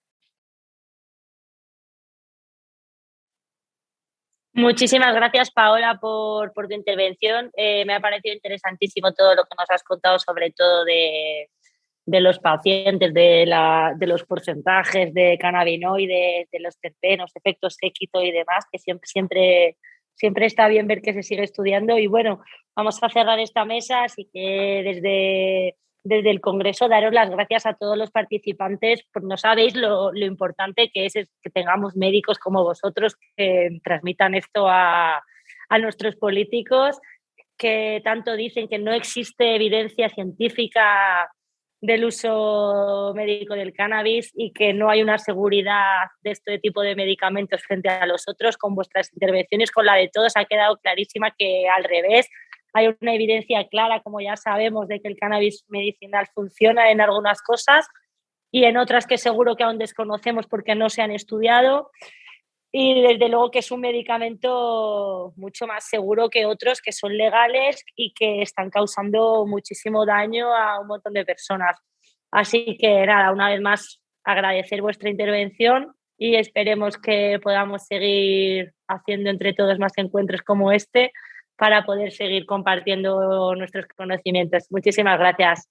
Muchísimas gracias, Paola, por tu intervención. Me ha parecido interesantísimo todo lo que nos has contado, sobre todo de los pacientes, de los porcentajes de cannabinoides, de los terpenos, efectos séquito y demás, que siempre está bien ver que se sigue estudiando. Y bueno, vamos a cerrar esta mesa, así que desde el Congreso daros las gracias a todos los participantes, porque no sabéis lo importante que es que tengamos médicos como vosotros que transmitan esto a nuestros políticos, que tanto dicen que no existe evidencia científica del uso médico del cannabis y que no hay una seguridad de este tipo de medicamentos frente a los otros. Con vuestras intervenciones, con la de todos, ha quedado clarísima que al revés, hay una evidencia clara, como ya sabemos, de que el cannabis medicinal funciona en algunas cosas y en otras que seguro que aún desconocemos porque no se han estudiado. y desde luego que es un medicamento mucho más seguro que otros que son legales y que están causando muchísimo daño a un montón de personas. Así que nada, una vez más agradecer vuestra intervención y esperemos que podamos seguir haciendo entre todos más encuentros como este para poder seguir compartiendo nuestros conocimientos. Muchísimas gracias.